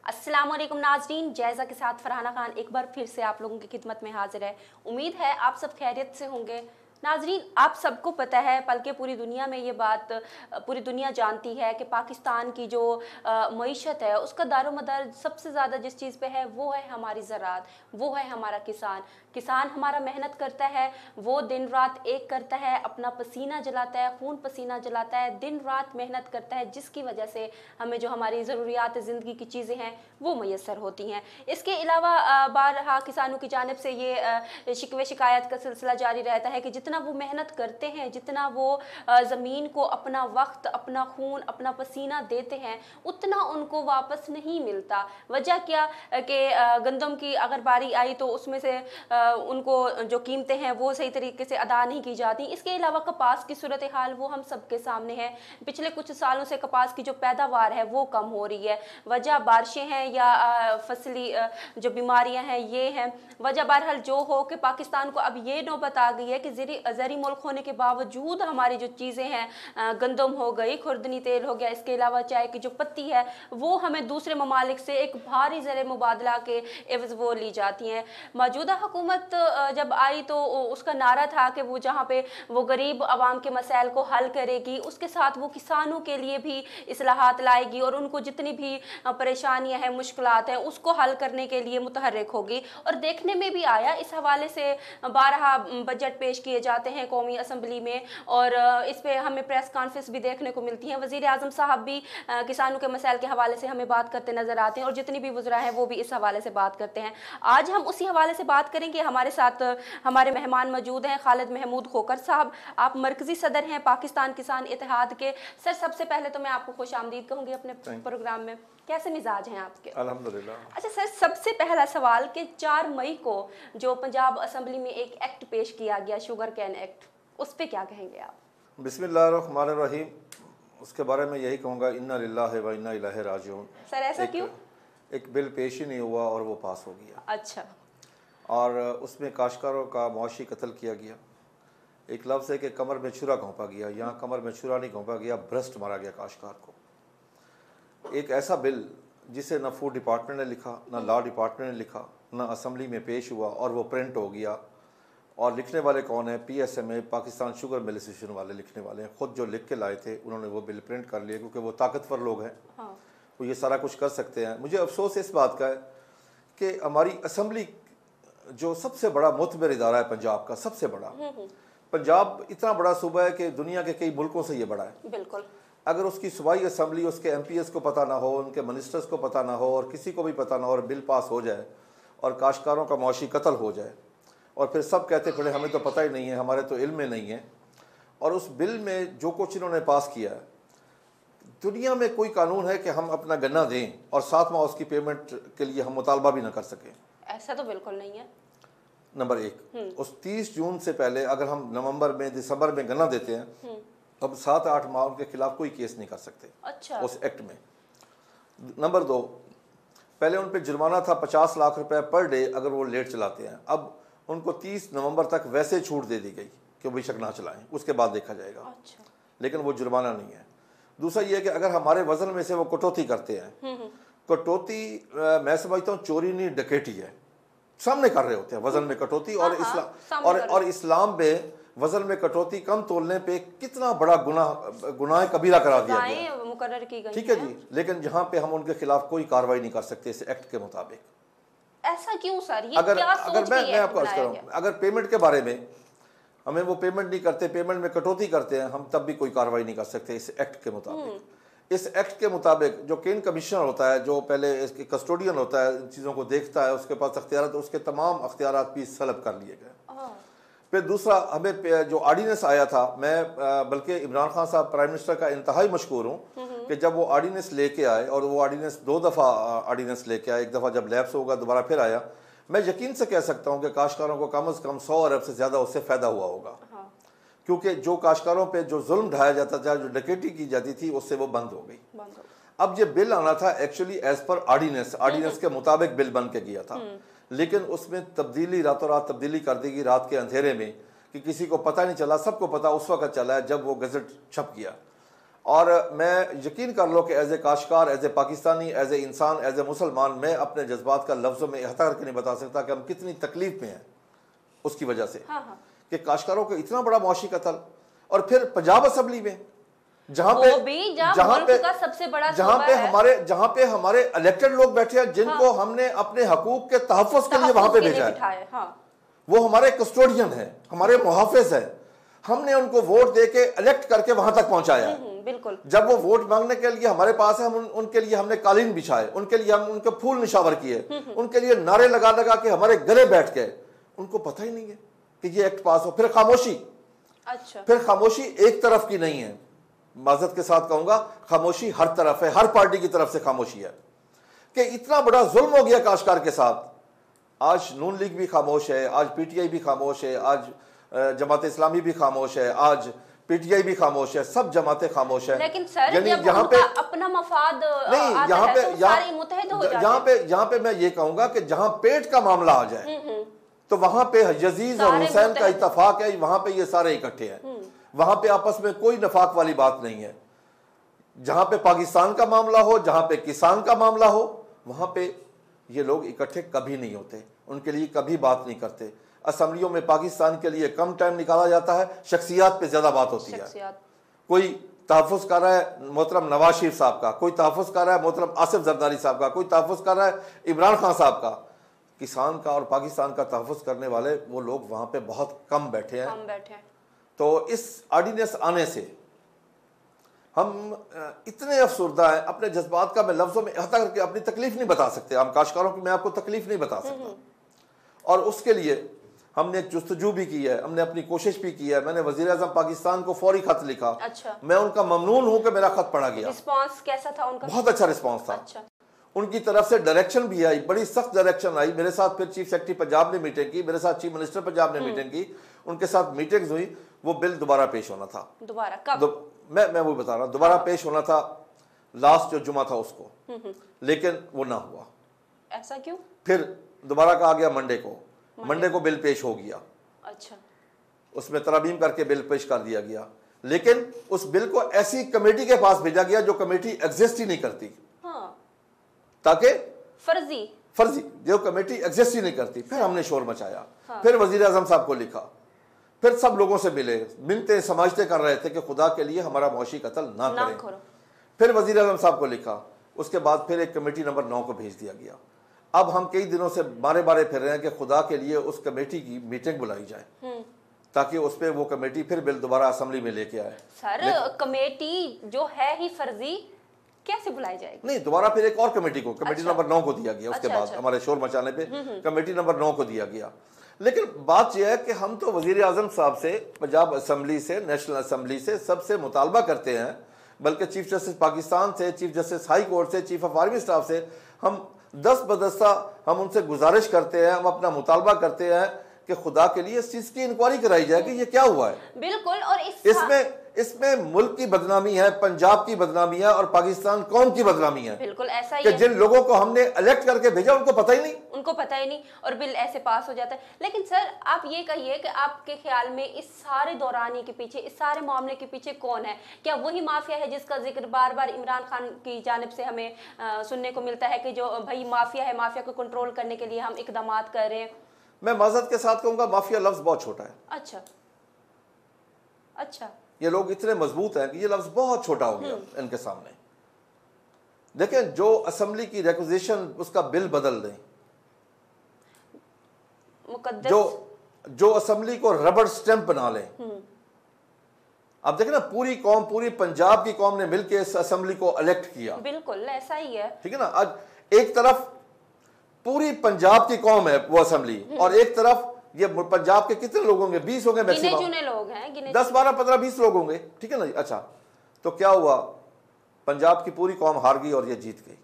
अस्सलाम वालेकुम नाजरीन, जायज़ा के साथ फरहाना खान एक बार फिर से आप लोगों की खिदमत में हाजिर है। उम्मीद है आप सब खैरियत से होंगे। नाजरीन, आप सबको पता है, बल्कि पूरी दुनिया में ये बात पूरी दुनिया जानती है कि पाकिस्तान की जो मईशत है उसका दारोमदार सबसे ज़्यादा जिस चीज़ पे है वो है हमारी ज़राअत, वो है हमारा किसान। किसान हमारा मेहनत करता है, वो दिन रात एक करता है, अपना पसीना जलाता है, खून पसीना जलाता है, दिन रात मेहनत करता है, जिसकी वजह से हमें जो हमारी ज़रूरियात ज़िंदगी की चीज़ें हैं वो मैसर होती हैं। इसके अलावा बारहा किसानों की जानिब से ये शिकवे शिकायत का सिलसिला जारी रहता है कि जितना वो मेहनत करते हैं, जितना वो ज़मीन को अपना वक्त, अपना खून, अपना पसीना देते हैं, उतना उनको वापस नहीं मिलता। वजह क्या कि गंदम की अगर बारी आई तो उसमें से उनको जो कीमतें हैं वो सही तरीके से अदा नहीं की जाती। इसके अलावा कपास की सूरत हाल वो हम सबके सामने है। पिछले कुछ सालों से कपास की जो पैदावार है वो कम हो रही है। वजह बारिशें हैं या फसली जो बीमारियां हैं ये हैं। वजह बहरहाल जो हो कि पाकिस्तान को अब ये नौबत आ गई है कि ज़री मुल्क होने के बावजूद हमारी जो चीज़ें हैं, गंदम हो गई, खुर्दनी तेल हो गया, इसके अलावा चाय की जो पत्ती है वो हमें दूसरे ममालिक से एक भारी ज़र मुबादला के एवज़ वो ली जाती हैं। मौजूदा हुकूमत जब आई तो उसका नारा था कि वो जहाँ पे वो गरीब आवाम के मसाइल को हल करेगी, उसके साथ वो किसानों के लिए भी इस्लाहात लाएगी और उनको जितनी भी परेशानियां हैं, मुश्किलात हैं, उसको हल करने के लिए मुतहर्रिक होगी। और देखने में भी आया, इस हवाले से 12 बजट पेश किए जाते हैं कौमी असम्बली में और इस पे हमें प्रेस कॉन्फ्रेंस भी देखने को मिलती है। वज़ीर आज़म साहब भी किसानों के मसाइल के हवाले से हमें बात करते नजर आते हैं और जितनी भी वज़रा हैं वो भी इस हवाले से बात करते हैं। आज हम उसी हवाले से बात करेंगे। हमारे साथ हमारे मेहमान मौजूद हैं। खालिद महमूद खोकर साहब, आप मरकजी सदर हैं पाकिस्तान किसान इत्तेहाद के। सर, सबसे पहले तो मैं आपको खुश आमदीद कहूँगी अपने प्रोग्राम में। कैसे मिजाज हैं आपके? अल्हम्दुलिल्लाह। अच्छा सर, सबसे पहला सवाल कि 4 मई को जो पंजाब असम्बली में एक एक्ट पेश किया गया, शुगर कैन एक्ट, उस पर क्या कहेंगे आप? बिस्मिल्लाहिर्रहमानिर्रहीम। उसके बारे में यही कहूँगा, इन्ना लिल्लाहि व इन्ना इलैहि राजिऊन। सर ऐसा क्यों? एक बिल पेश ही नहीं हुआ और वो पास हो गया। अच्छा। और उसमें काश्तकारों का मुआशी कत्ल किया गया। एक लफ्ज़ है कि कमर में छुरा घोंपा गया, यहाँ कमर में छुरा नहीं घोंपा गया, भ्रष्ट मारा गया काश्तकार को। एक ऐसा बिल जिसे न फूड डिपार्टमेंट ने लिखा, न लॉ डिपार्टमेंट ने लिखा, न असम्बली में पेश हुआ और वो प्रिंट हो गया। और लिखने वाले कौन है? PSMA, Pakistan sugar mill association वाले लिखने वाले हैं। ख़ुद जो लिख के लाए थे उन्होंने वो बिल प्रिंट कर लिया, क्योंकि वो ताकतवर लोग हैं। हाँ। वो ये सारा कुछ कर सकते हैं। मुझे अफसोस इस बात का है कि हमारी असम्बली जो सबसे बड़ा मुतबर इदारा है पंजाब का, सबसे बड़ा, पंजाब इतना बड़ा सूबा है कि दुनिया के कई मुल्कों से ये बड़ा है। बिल्कुल। अगर उसकी सूबाई असम्बली, उसके MPs को पता ना हो, उनके मिनिस्टर्स को पता ना हो और किसी को भी पता ना हो और बिल पास हो जाए और काश्तकारों का मुआशी कत्ल हो जाए और फिर सब कहते पड़े हमें तो पता ही नहीं है, हमारे तो इल्म में नहीं है। और उस बिल में जो कुछ इन्होंने पास किया है, दुनिया में कोई कानून है कि हम अपना गन्ना दें और 7 माह उसकी पेमेंट के लिए हम मुतालबा भी ना कर सकें? ऐसा तो बिल्कुल नहीं है। नंबर 1, उस 30 जून से पहले अगर हम नवंबर में, दिसंबर में गन्ना देते हैं, अब 7-8 माह उनके खिलाफ कोई केस नहीं कर सकते। अच्छा। उस एक्ट में। नंबर 2, पहले उन पर जुर्माना था 50 लाख रुपए पर डे अगर वो लेट चलाते हैं। अब उनको 30 नवंबर तक वैसे छूट दे दी गई कि वो बेशक ना चलाएं, उसके बाद देखा जाएगा। अच्छा। लेकिन वो जुर्माना नहीं है। दूसरा ये है कि अगर हमारे वजन में से वो कटौती करते हैं, कटौती मैं समझता हूँ चोरी नहीं, डकैती है। सामने कर रहे होते हैं वजन में कटौती। और इस्लाम में वजन में कटौती कम तोलने पे कितना बड़ा गुनाह कबीरा करार दिया गया, मुकर्रर की गई। ठीक है जी। लेकिन जहाँ पे हम उनके खिलाफ कोई कार्रवाई नहीं कर सकते इस एक्ट के मुताबिक। ऐसा क्यों सर? ये अगर क्या सोच के मैं आपको अर्ज करूँ, अगर पेमेंट के बारे में हमें वो पेमेंट नहीं करते, पेमेंट में कटौती करते हैं, हम तब भी कोई कार्रवाई नहीं कर सकते इस एक्ट के मुताबिक। इस एक्ट के मुताबिक जो केन कमिश्नर होता है, जो पहले इसके कस्टोडियन होता है, इन चीज़ों को देखता है, उसके पास अख्तियार, तो उसके तमाम अख्तियार भी सलब कर लिए गए। फिर दूसरा, हमें जो आर्डीनेंस आया था, मैं बल्कि इमरान खान साहब प्राइम मिनिस्टर का इंतहाई मशकूर हूँ कि जब वो आर्डीनेंस लेके आए, और वो आर्डीनेंस 2 दफ़ा आर्डीनेंस लेके आए, एक दफ़ा जब लैप्स होगा दोबारा फिर आया, मैं यकीन से कह सकता हूँ कि काश्तकारों को कम से कम 100 अरब से ज़्यादा उससे फ़ायदा हुआ होगा। क्योंकि जो काश्तकारों पे जो जुल्म ढाया जाता था, जो डकैती की जाती थी, उससे वो बंद हो गई। अब ये बिल आना था एक्चुअली एज पर आर्डीनेंस के मुताबिक बिल बन के गया था, लेकिन उसमें तब्दीली, रातों रात तब्दीली कर दी गई, रात के अंधेरे में, कि किसी को पता नहीं चला। सबको पता उस वक्त चला है जब वो गजट छप गया। और मैं यकीन कर लो कि एज ए काश्तकार, as a Pakistani, as a इंसान, एज ए मुसलमान, मैं अपने जज्बात का लफ्ज़ों में अहता करके नहीं बता सकता कि हम कितनी तकलीफ में हैं उसकी वजह से। हाँ। कि काश्तकारों को इतना बड़ा मुआशी कत्ल, और फिर पंजाब असम्बली में जहाँ पे हमारे इलेक्टेड लोग बैठे हैं, जिनको हमने अपने हकूक के तहफ़्फ़ुज़ के लिए वहां पे भेजा है, वो हमारे कस्टोडियन है, हमारे मुहाफिज है, हमने उनको वोट दे के इलेक्ट करके वहां तक पहुंचाया है। बिल्कुल। जब वो वोट मांगने के लिए हमारे पास है, हम उनके लिए हमने कालीन बिछाए, उनके लिए हम उनके फूल निशावर किए, उनके लिए नारे लगा लगा के हमारे गले बैठ गए। उनको पता ही नहीं है कि ये एक्ट पास हो। फिर खामोशी। अच्छा। फिर खामोशी एक तरफ की नहीं है, माजरत के साथ कहूंगा, खामोशी हर तरफ है, हर पार्टी की तरफ से खामोशी है कि इतना बड़ा जुल्म हो गया काश्तकार के साथ। आज नून लीग भी खामोश है, आज पीटीआई भी खामोश है, आज जमात इस्लामी भी खामोश है, आज पीटीआई भी खामोश है, सब जमातें खामोश है। लेकिन सर जब यहाँ पे अपना मफाद नहीं, यहाँ पे मैं ये कहूंगा कि जहां पेट का मामला आ जाए तो वहां पे यजीद और हुसैन का इत्तफाक है, वहां पे ये सारे इकट्ठे हैं, वहां पे आपस में कोई नफाक वाली बात नहीं है। जहां पे पाकिस्तान का मामला हो, जहां पे किसान का मामला हो, वहां पे ये लोग इकट्ठे कभी नहीं होते, उनके लिए कभी बात नहीं करते। असम्बलियों में पाकिस्तान के लिए कम टाइम निकाला जाता है, शख्सियात पे ज्यादा बात होती है। कोई तहफ़्फ़ुज़ कर रहा है मोहतरम नवाज शरीफ साहब का, कोई तहफ़्फ़ुज़ कर रहा है मोहतरम आसिफ जरदारी साहब का, कोई तहफ़्फ़ुज़ कर रहा है इमरान खान साहब का। किसान का और पाकिस्तान का तहफ़्फ़ुज़ करने वाले वो लोग वहाँ पे बहुत कम बैठे हैं। तो इस ऑर्डिनेंस आने से हम इतने अफसरदा हैं, अपने जज्बात का मैं लफ्ज़ों में अहता करके अपनी तकलीफ नहीं बता सकते। हम काश्तकारों की मैं आपको तकलीफ नहीं बता सकता, और उसके लिए हमने एक जुस्तजू भी की है, हमने अपनी कोशिश भी की है। मैंने वज़ीर आज़म पाकिस्तान को फौरी खत लिखा। अच्छा। मैं उनका ममनून हूं कि मेरा खत पढ़ा गया। रिस्पांस कैसा था उनका? बहुत अच्छा रिस्पांस था। अच्छा। उनकी तरफ से डायरेक्शन भी आई, बड़ी सख्त डायरेक्शन आई। मेरे साथ फिर चीफ सेक्रेटरी पंजाब ने मीटिंग की, मेरे साथ चीफ मिनिस्टर पंजाब ने मीटिंग की, उनके साथ मीटिंग्स हुई। वो बिल दोबारा पेश होना था। दोबारा कब? मैं वो बता रहा हूँ, दोबारा पेश होना था लास्ट जो जुमा था उसको, लेकिन वो ना हुआ। ऐसा क्यों? फिर दोबारा कहा गया मंडे को बिल पेश हो गया। अच्छा। उसमें तरामीम करके बिल पेश कर दिया गया, लेकिन उस बिल को ऐसी कमेटी के पास भेजा गया जो कमेटी एग्जिस्ट ही नहीं करती। हाँ। ताकि फर्जी जो कमेटी एग्जिस्ट ही नहीं करती। फिर हमने शोर मचाया। हाँ। फिर वजीर आजम साहब को लिखा, फिर सब लोगों से मिलते समझते कर रहे थे कि खुदा के लिए हमारा मुआशी कत्ल ना करें। फिर वजीर आजम साहब को लिखा, उसके बाद फिर एक कमेटी नंबर 9 को भेज दिया गया। अब हम कई दिनों से बारे फिर रहे हैं कि खुदा के लिए उस कमेटी की मीटिंग बुलाई जाए, ताकि उस पर वो कमेटी फिर बिल दोबारा असेंबली में लेके आए। सर कमेटी जो है ही फर्जी, कैसे बुलाई जाएगी? नहीं, दोबारा फिर एक और कमेटी को, कमेटी नंबर 9 को दिया गया। उसके बाद हमारे शोर मचाने पे कमेटी नंबर 9 को दिया गया। लेकिन बात यह है कि हम तो वजीर आजम साहब से, पंजाब असेंबली से, नेशनल असेंबली से सबसे मुतालबा करते हैं, बल्कि चीफ जस्टिस पाकिस्तान से, चीफ जस्टिस हाई कोर्ट से, चीफ ऑफ आर्मी स्टाफ से हम दस बदस्ता हम उनसे गुजारिश करते हैं, हम अपना मुतालबा करते हैं कि खुदा के लिए इस चीज की इंक्वायरी कराई जाए कि ये क्या हुआ है। बिल्कुल। और इसमें मुल्क की बदनामी है, पंजाब की बदनामी है और पाकिस्तान कौम की बदनामी है। बिल्कुल ऐसा ही कि जिन लोगों को हमने इलेक्ट करके भेजा उनको पता ही नहीं और बिल ऐसे पास हो जाता है। लेकिन सर आप ये कहिए कि आपके ख्याल में इस सारे दौरानी के पीछे, इस सारे मामले के पीछे कौन है? क्या वही माफिया है जिसका जिक्र बार बार इमरान खान की जानिब से हमें सुनने को मिलता है कि जो भाई माफिया है, माफिया को कंट्रोल करने के लिए हम इकदाम कर रहे हैं? मैं माजरत के साथ कहूंगा माफिया लफ्ज बहुत छोटा है। अच्छा। ये लोग इतने मजबूत हैं कि ये लफ्ज बहुत छोटा हो गया इनके सामने। देखें, जो असेंबली की रिक्विजिशन उसका बिल बदल दें, जो असेंबली को रबड़ स्टैंप बना लें। आप देखें ना, पूरी कौम, पूरी पंजाब की कौम ने मिलकर इस असेंबली को इलेक्ट किया। बिल्कुल ऐसा ही है, ठीक है ना। आज एक तरफ पूरी पंजाब की कौम है वो असेंबली, और एक तरफ ये पंजाब के कितने लोग होंगे? 20 होंगे मैक्सिमम, गिने लोग हैं, 10, 12, 15, 20 लोग होंगे, ठीक है ना। अच्छा, तो क्या हुआ? पंजाब की पूरी कौम हार गई और ये जीत गई।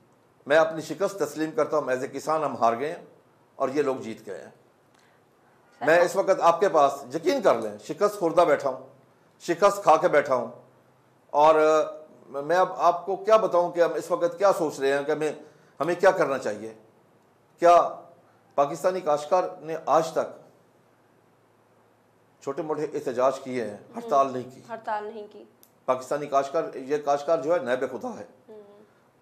मैं अपनी शिकस्त तस्लीम करता हूँ, एज ए किसान हम हार गए हैं और ये लोग जीत गए हैं। मैं इस वक्त आपके पास, यकीन कर लें, शिकस्त खुर्दा बैठा हूँ, शिकस्त खा के बैठा हूँ, और मैं अब आपको क्या बताऊँ कि हम इस वक्त क्या सोच रहे हैं कि हमें क्या करना चाहिए। क्या पाकिस्तानी काश्तकार ने आज तक छोटे मोटे एहतजाज किए हैं, हड़ताल नहीं की। पाकिस्तानी काश्तकार, ये काश्तकार जो है नैब खुदा है।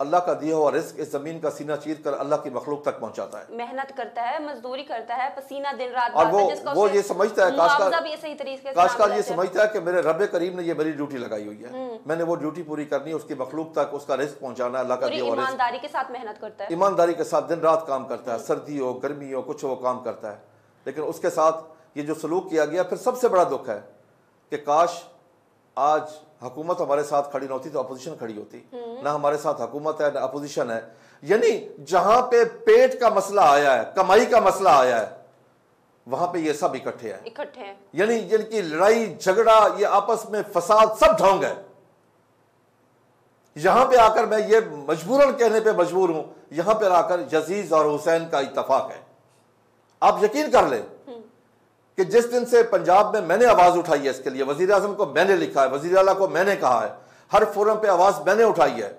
अल्लाह का दिया हुआ रिस्क इस जमीन का सीना चीर कर अल्लाह की मखलूक तक पहुंचाता है। मेहनत करता है, मजदूरी करता है, पसीना दिन रात, और वो ये समझता है काश्तकार भी सही तरीके से काश्तकार ये समझता है कि मेरे रब करीम ने ये मेरी ड्यूटी लगाई हुई है, मैंने वो ड्यूटी पूरी करनी है, उसकी मखलूक तक उसका रिस्क पहुंचाना। अल्लाह का दिया हुआ रिस्क ईमानदारी के साथ मेहनत करता है, ईमानदारी के साथ दिन रात काम करता है, सर्दी हो गर्मी हो कुछ वो काम करता है। लेकिन उसके साथ ये जो सलूक किया गया, फिर सबसे बड़ा दुख है कि काश आज हुकूमत हमारे साथ खड़ी न होती तो अपोजिशन खड़ी होती। ना हमारे साथ हुकूमत है ना अपोजिशन है। यानी जहां पे पेट का मसला आया है, कमाई का मसला आया है, वहां पे ये सब इकट्ठे हैं। यानी जिनकी लड़ाई झगड़ा ये आपस में फसाद सब ढोंग है। यहां पे आकर मैं ये मजबूरन कहने पे मजबूर हूं, यहां पर आकर यजीज और हुसैन का इत्तफाक है। आप यकीन कर लें कि जिस दिन से पंजाब में मैंने आवाज उठाई है इसके लिए, वजीर आजम को मैंने लिखा है, वजीर आला को मैंने कहा है, हर फोरम पे आवाज मैंने उठाई है,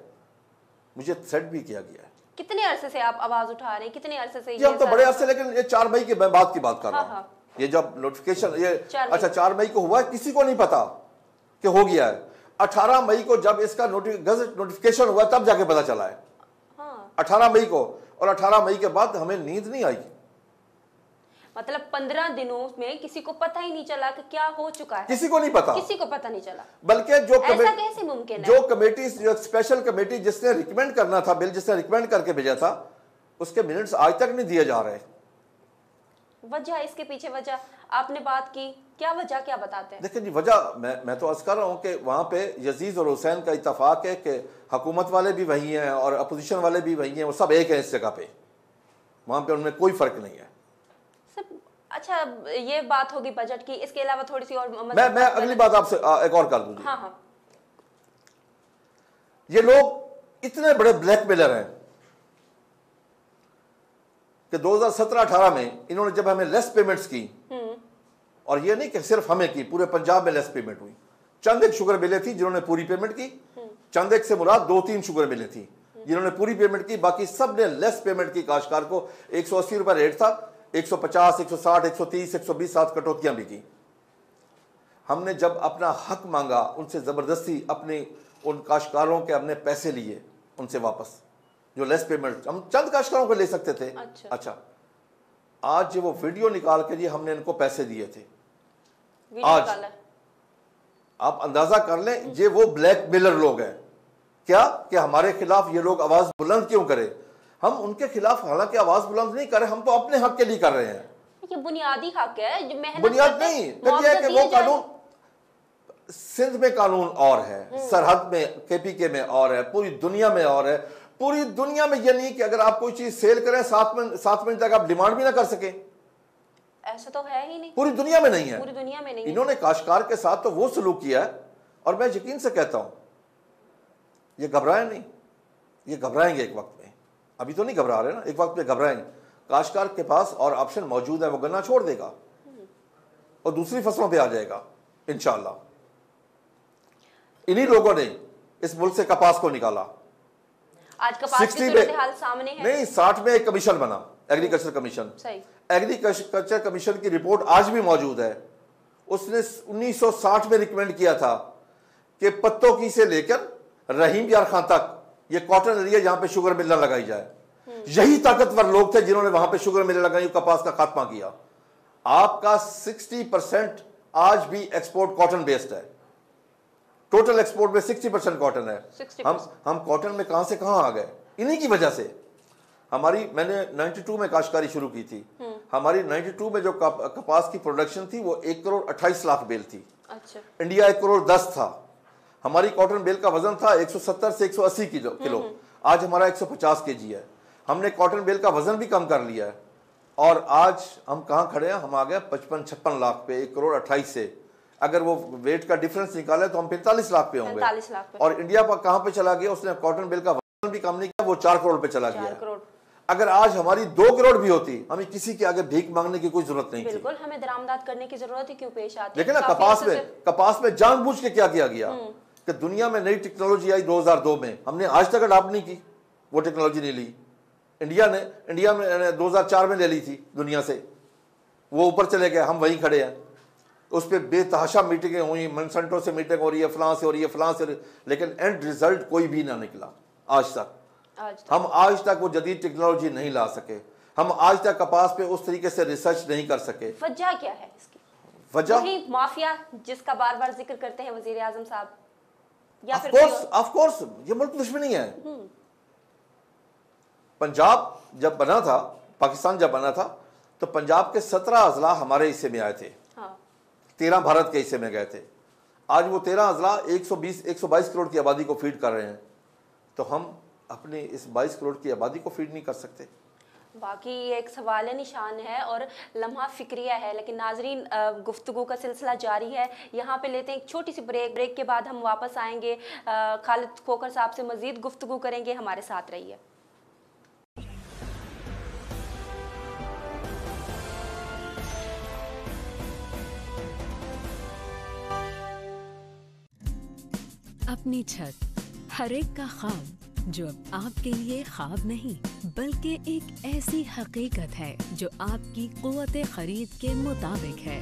मुझे थ्रेट भी किया गया है। कितने अरसे से आप आवाज उठा रहे हैं? कितने अरसे से? ये हम तो बड़े अरसे, लेकिन ये 4 मई की बात कर रहा हूँ। ये जब नोटिफिकेशन ये अच्छा 4 मई को हुआ, किसी को नहीं पता कि हो गया है। 18 मई को जब इसका गजट नोटिफिकेशन हुआ तब जाके पता चला है। 18 मई को, और 18 मई के बाद हमें नींद नहीं आई। मतलब 15 दिनों में किसी को पता ही नहीं चला कि क्या हो चुका है। किसी को नहीं पता, किसी को पता नहीं चला। बल्कि ऐसा कैसे मुमकिन है? जो कमेटी, जो स्पेशल कमेटी जिसने रिकमेंड करना था बिल, जिसने रिकमेंड करके भेजा था, उसके मिनट्स आज तक नहीं दिए जा रहे। वजह इसके पीछे वजह आपने बात की, क्या वजह, क्या बताते हैं? देखिए जी, वजह मैं तो अर्ज कर रहा हूँ कि वहाँ पे यजीज और हुसैन का इत्तफाक है कि हुकूमत वाले भी वही हैं और अपोजिशन वाले भी वही हैं, वो सब एक है इस जगह पे, वहाँ पे उनमें कोई फर्क नहीं है। अच्छा, ये बात होगी बजट की, इसके अलावा थोड़ी सी और मैं अगली बात आपसे एक और कर दूं। हाँ। ये लोग इतने बड़े ब्लैकमेलर हैं कि 2017-18 में इन्होंने जब हमें लेस पेमेंट्स की, और ये नहीं कि सिर्फ हमें की, पूरे पंजाब में लेस पेमेंट हुई। चंद एक शुगर मिले थी जिन्होंने पूरी पेमेंट की, चंद एक से मुराद 2-3 शुगर मिले थी जिन्होंने पूरी पेमेंट की, बाकी सब ने लेस पेमेंट की। काश्तकार को 180 रुपए रेट था, 150, 160, 130, 120 7 कटौतियां भी की। हमने जब अपना हक मांगा उनसे, जबरदस्ती अपने उन काश्तकारों के हमने पैसे लिए उनसे वापस, जो लेस पेमेंट हम चंद काश्तकारों को ले सकते थे। अच्छा, आज जो वो वीडियो निकाल के जी हमने इनको पैसे दिए थे, आज आप अंदाजा कर लें ये वो ब्लैकमेलर लोग हैं क्या, कि हमारे खिलाफ ये लोग आवाज बुलंद क्यों करें। हम उनके खिलाफ हालांकि आवाज बुलंद नहीं कर रहे, हम तो अपने हक के लिए कर रहे हैं। ये बुनियादी हक है, जो मेहनत बुनियाद नहीं, फिर यह है कि वो कानून सिंध में कानून और है, सरहद में केपीके में और है, पूरी दुनिया में और है। पूरी दुनिया में यह नहीं कि अगर आप कोई चीज सेल करें 7 मिनट तक आप डिमांड भी ना कर सके, ऐसा तो है ही नहीं, पूरी दुनिया में नहीं है। पूरी दुनिया में नहीं। इन्होंने काश्तकार के साथ तो वो सलूक किया है, और मैं यकीन से कहता हूं ये घबराए नहीं, ये घबराएंगे एक वक्त में, अभी तो नहीं घबरा रहे ना, एक वक्त में घबराएंगे। काश्तकार के पास और ऑप्शन मौजूद है, वो गन्ना छोड़ देगा और दूसरी फसलों पे आ जाएगा इंशाअल्लाह। इन्हीं लोगों ने इस मुल्क से कपास को निकाला। आज कपास की सूरत हाल सामने है। नहीं, 60 में एक कमीशन बना, एग्रीकल्चर कमीशन। सही, एग्रीकल्चर कमीशन की रिपोर्ट आज भी मौजूद है। उसने 1960 में रिकमेंड किया था कि पत्तों की से लेकर रहीम यार खान तक ये कॉटन एरिया जहां पे शुगर मिल लगाई जाए। यही ताकतवर लोग थे जिन्होंने वहां पे शुगर मिल लगाई, कपास का खात्मा किया। आपका 60% आज भी एक्सपोर्ट कॉटन बेस्ड है, टोटल एक्सपोर्ट में 60% कॉटन है। हम कॉटन में कहां से कहां आ गए, इन्हीं की वजह से। मैंने 92 में काश्तकारी शुरू की थी। हमारी 92 में जो कपास की प्रोडक्शन थी वो 1 करोड़ 28 लाख बेल थी। अच्छा। इंडिया 1 करोड़ 10 था। हमारी कॉटन बेल का वजन था 170 से 180 किलो, आज हमारा 150 केजी है। हमने कॉटन बेल का वजन भी कम कर लिया है, और आज हम कहाँ खड़े हैं, हम आ गए 55-56 लाख पे 1 करोड़ 28 से। अगर वो वेट का डिफरेंस निकाले तो हम 45 लाख पे होंगे। 45 लाख पे। और इंडिया पर कहाँ पे चला गया, उसने कॉटन बेल का वजन भी कम नहीं किया, वो 4 करोड़ पे चला गया। अगर आज हमारी 2 करोड़ भी होती, हमें किसी के आगे भीख मांगने की कोई जरूरत नहीं थी। बिल्कुल, हमें दरामदाद करने की जरूरत ही क्यों पेश आती है। लेकिन ना कपास में जानबूझ के क्या किया गया कि दुनिया में नई टेक्नोलॉजी आई 2002 में, हमने आज तक अडॉप्ट नहीं की, वो टेक्नोलॉजी नहीं ली। इंडिया में 2004 में ले ली थी दुनिया से, वो ऊपर चले गए, हम वहीं खड़े हैं। उस पर बेतहाशा मीटिंगें हुई, मनसंटो से मीटिंग हो रही है, फलां से हो रही है, फलां से, लेकिन एंड रिजल्ट कोई भी ना निकला आज तक। हम आज तक वो जदीद टेक्नोलॉजी नहीं ला सके, हम आज तक कपास पे उस तरीके से रिसर्च नहीं कर सके। वजह क्या है इसकी? वजह वही माफिया जिसका बार बार जिक्र करते हैं वजीर आजम साहब, या फिर ऑफ कोर्स ये मुल्क दुश्मनी है। पंजाब जब बना था, पाकिस्तान जब बना था, तो पंजाब के 17 अजला हमारे हिस्से में आए थे, 13 भारत के हिस्से में गए थे। आज वो 13 अजला 122 करोड़ की आबादी को फीड कर रहे हैं, तो हम अपने इस 22 करोड़ की आबादी को फीड नहीं कर सकते। बाकी ये एक सवाल निशान है और लम्हा फिक्रिया है। लेकिन नाजरीन, गुफ्तगू का सिलसिला जारी है। यहाँ पे लेते हैं एक छोटी सी ब्रेक के बाद हम वापस आएंगे, खालिद खोखर साहब से मजीद गुफ्तगू करेंगे। हमारे साथ रहिए। अपनी छत, हर एक का ख्वाब, जो अब आपके लिए ख्वाब नहीं बल्कि एक ऐसी हकीकत है जो आपकी क़ुव्वत खरीद के मुताबिक है।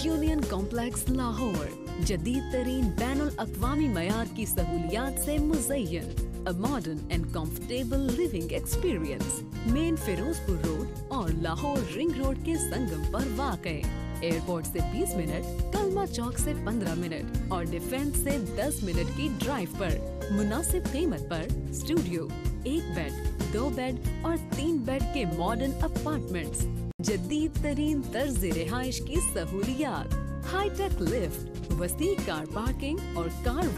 यूनियन कॉम्प्लेक्स लाहौर जदीद तरीन बैनुल अक़वामी मयार की सहूलियात से मुज़य्यन, a modern and comfortable living experience, main Ferozepur road और लाहौर रिंग रोड के संगम पर वाक़े। एयरपोर्ट से 20 मिनट, कलमा चौक से 15 मिनट और डिफेंस से 10 मिनट की ड्राइव पर मुनासिब कीमत पर स्टूडियो, 1 बेड, 2 बेड और 3 बेड के मॉडर्न अपार्टमेंट्स, जदीद तरीन तर्ज रिहाइश की सहूलियात, हाईटेक लिफ्ट, वसी कार पार्किंग और कार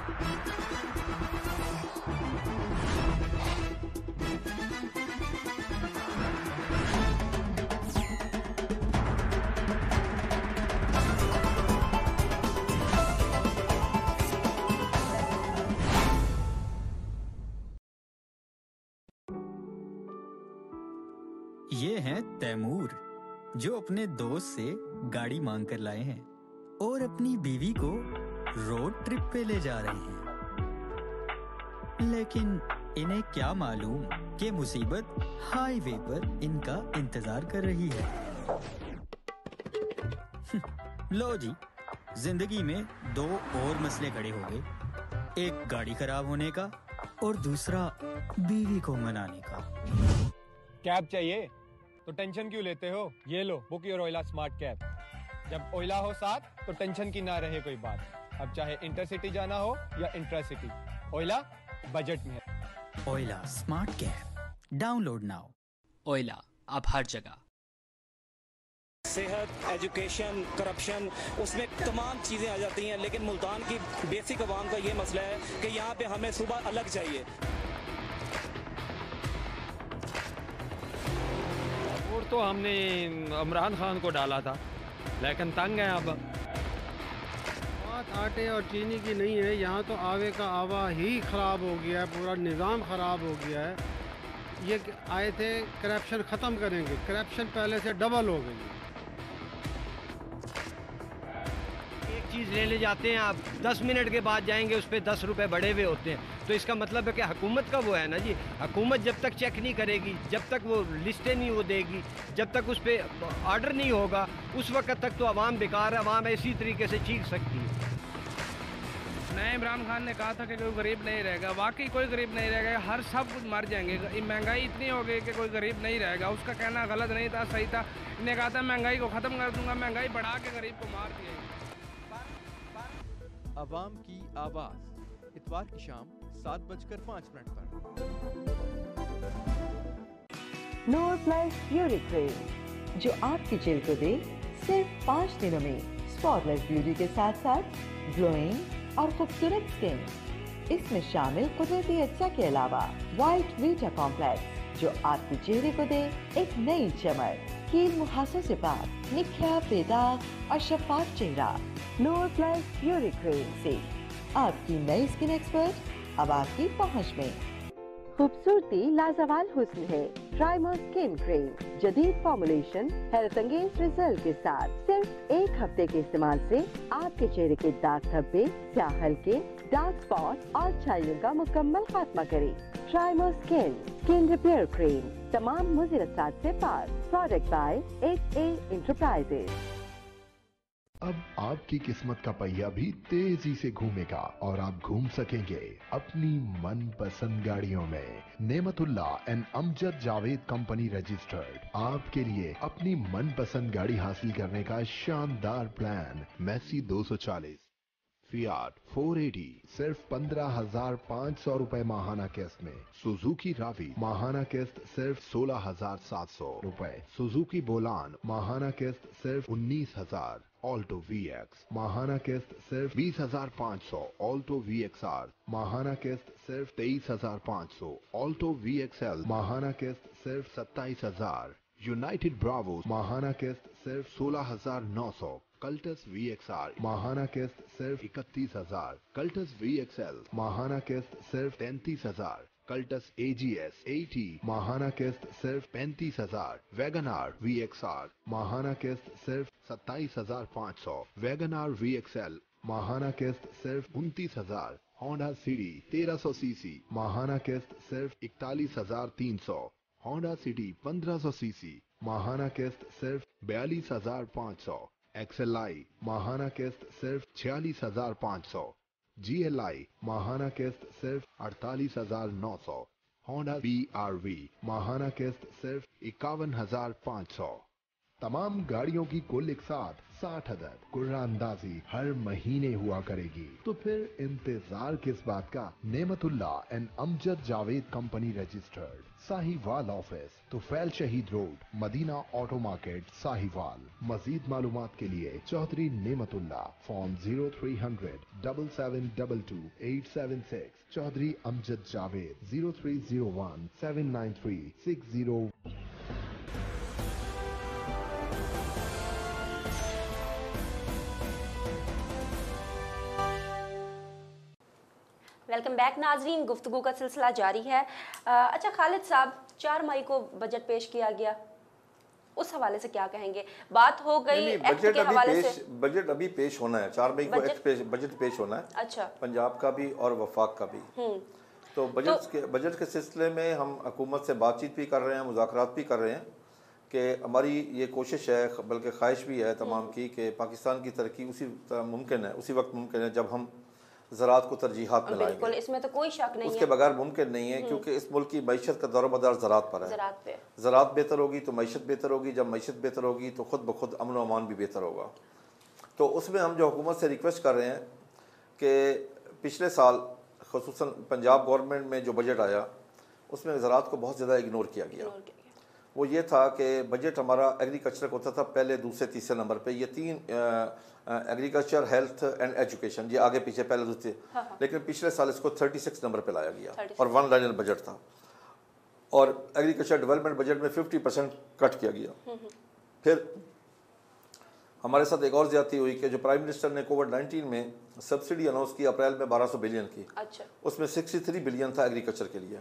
ये हैं तैमूर, जो अपने दोस्त से गाड़ी मांग कर लाए हैं और अपनी बीवी को रोड ट्रिप पे ले जा रहे हैं। लेकिन इन्हें क्या मालूम कि मुसीबत हाईवे पर इनका इंतजार कर रही है। लो जी, जिंदगी में 2 और मसले खड़े हो गए, एक गाड़ी खराब होने का और दूसरा बीवी को मनाने का। कैब चाहिए तो टेंशन क्यों लेते हो? ये लो, बुक योर ओइला स्मार्ट कैब। जब ओइला हो साथ तो टेंशन की ना रहे कोई बात। अब चाहे इंटरसिटी जाना हो या इंट्रासिटी, ओइला बजट में है। ओइला स्मार्ट कैब, डाउनलोड नाउ। ओइला अब हर जगह। सेहत, एजुकेशन, करप्शन, उसमें तमाम चीज़ें आ जाती हैं, लेकिन मुल्तान की बेसिक अवाम का ये मसला है कि यहाँ पे हमें सुबह अलग चाहिए। और तो हमने इमरान खान को डाला था, लेकिन तंग है अब। बात आटे और चीनी की नहीं है, यहाँ तो आवे का आवा ही ख़राब हो गया है, पूरा निज़ाम ख़राब हो गया है। ये आए थे करप्शन ख़त्म करेंगे, करप्शन पहले से डबल हो गई है। चीज़ लेने जाते हैं आप, 10 मिनट के बाद जाएंगे, उस पर 10 रुपये बढ़े हुए होते हैं। तो इसका मतलब है कि हुकूमत का वो है ना जी, हुकूमत जब तक चेक नहीं करेगी, जब तक वो लिस्टें नहीं वो देगी, जब तक उस पर ऑर्डर नहीं होगा, उस वक्त तक तो आवाम बेकार है, आवाम इसी तरीके से चीख सकती है। नए इमरान खान ने कहा था कि कोई गरीब नहीं रहेगा, वाकई कोई गरीब नहीं रहेगा, हर सब कुछ मर जाएंगे। महंगाई इतनी हो गई कि कोई गरीब नहीं रहेगा। उसका कहना गलत नहीं था, सही था। इन्हें कहा था महंगाई को ख़त्म कर दूंगा, महंगाई बढ़ा के गरीब को मार दिया। अवाम की आवाज़, इतवार की शाम 7:05 पर। नूर प्लस ब्यूटी क्रीम, जो आपकी जेल को दे सिर्फ 5 दिनों में स्पॉटलेस ब्यूटी के साथ साथ ग्लोइंग और खूबसूरत स्किन। इसमें शामिल कुदरती अज्जा के अलावा वाइट वीटा कॉम्प्लेक्स, जो आपके चेहरे को दे एक नई चमक। कील मुहासों से पाक, निखरा, बेदाग और शफाफ चेहरा। नूर प्लस ब्यूटी क्रीम से आपकी नई स्किन एक्सपर्ट अब आपकी पहुंच में। खूबसूरती लाजवाल हुस्न है। ट्राइमर स्किन क्रीम, जदीद फॉर्मुलेशन, हैरत अंगेज रिजल्ट के साथ सिर्फ 1 हफ्ते के इस्तेमाल से आपके चेहरे के दाग धब्बे, स्याह हल्के, डार्क स्पॉट और छाइयों का मुकम्मल खात्मा करे। ट्राइमर स्किन रिपेयर क्रीम, तमाम मुज़र असरात से पाक। Product by 8A enterprises. अब आपकी किस्मत का पहिया भी तेजी से घूमेगा और आप घूम सकेंगे अपनी मनपसंद गाड़ियों में। Nematullah and Amjad Javed company registered आपके लिए अपनी मनपसंद गाड़ी हासिल करने का शानदार प्लान। मैसी 240, फियाट 480 सिर्फ 15,500 रुपए माहाना किस्त में। सुजुकी रावी माहाना किस्त सिर्फ 16,700 रुपए। सुजुकी बोलान माहाना किस्त सिर्फ 19,000। ऑल्टो VX माहाना किस्त सिर्फ 20,500। ऑल्टो VXR माहाना किस्त सिर्फ 23,500। ऑल्टो VXL माहाना किस्त सिर्फ 27,000। यूनाइटेड ब्रावो माहाना किस्त सिर्फ 16,900। कल्टस VXR माहाना किस्त सिर्फ 31,000। कल्टस VXL माहाना किस्त सिर्फ 33,000। कल्टस AGS 80 माहाना किस्त सिर्फ 35,000। वैगनार VXR माहाना किस्त सिर्फ 27,500। वैगनार VXL माहाना किस्त सिर्फ 29,000। होंडा सिटी 1300 सीसी माहाना किस्त सिर्फ 41,300। होंडा सिटी 1500 सीसी माहाना किस्त सिर्फ 42,500। XLI माहाना किस्त सिर्फ 46,500। GLI माहाना किस्त सिर्फ 48,900। होंडा BRV माहाना किस्त सिर्फ 51,500। तमाम गाड़ियों की कुल एक साथ 60 अदद कुर्रानंदाजी हर महीने हुआ करेगी। तो फिर इंतजार किस बात का? Nematullah and Amjad Javed company registered, Sahiwal office, Tufail Shaheed road, Madina auto market, Sahiwal. मजीद मालूमात के लिए Chaudhry Nematullah, phone 0300 7722 876। Chaudhry Amjad Javed 0301 793 60। Welcome back नाजरीन, गुफ्तगू का सिलसिला जारी है। अच्छा खालिद साहब, 4 मई को बजट पेश किया गया, उस हवाले से क्या कहेंगे? बात हो गई एक्ट के हवाले से। बजट अभी पेश होना है, 4 मई को बजट पेश होना है। अच्छा, पंजाब का भी और वफाक का भी। तो बजट के सिलसिले में हम हुकूमत से बातचीत भी कर रहे हैं, मुज़ाकरात भी कर रहे हैं कि हमारी ये कोशिश है, बल्कि ख्वाहिश भी है तमाम की, कि पाकिस्तान की तरक्की उसी वक्त मुमकिन है जब हम ज़राअत को तरजीहात में लाएंगे। इसमें तो कोई शक नहीं है, उसके बगैर मुमकिन नहीं है, क्योंकि इस मुल्क की मईशत का दौरोमदार ज़राअत पर है। ज़राअत बेहतर होगी तो मईशत बेहतर होगी, जब मईशत बेहतर होगी तो खुद ब खुद अमन व अमान भी बेहतर होगा। तो उसमें हम जो हुकूमत से रिक्वेस्ट कर रहे हैं कि पिछले साल ख़ुसूसन पंजाब गवर्नमेंट में जो बजट आया उसमें ज़राअत को बहुत ज़्यादा इग्नोर किया गया। वो ये था कि बजट हमारा एग्रीकल्चर का होता था पहले, दूसरे, तीसरे नंबर पे। ये 3 एग्रीकल्चर, हेल्थ एंड एजुकेशन, ये आगे पीछे पहले दूसरे। लेकिन पिछले साल इसको 36 नंबर पे लाया गया और 1 लाइनर बजट था। और एग्रीकल्चर डेवलपमेंट बजट में 50% कट किया गया। फिर हमारे साथ एक और ज्यादती हुई कि जो प्राइम मिनिस्टर ने कोविड-19 में सब्सिडी अनाउंस की अप्रैल में 1200 बिलियन की। अच्छा। उसमें 63 बिलियन था एग्रीकल्चर के लिए,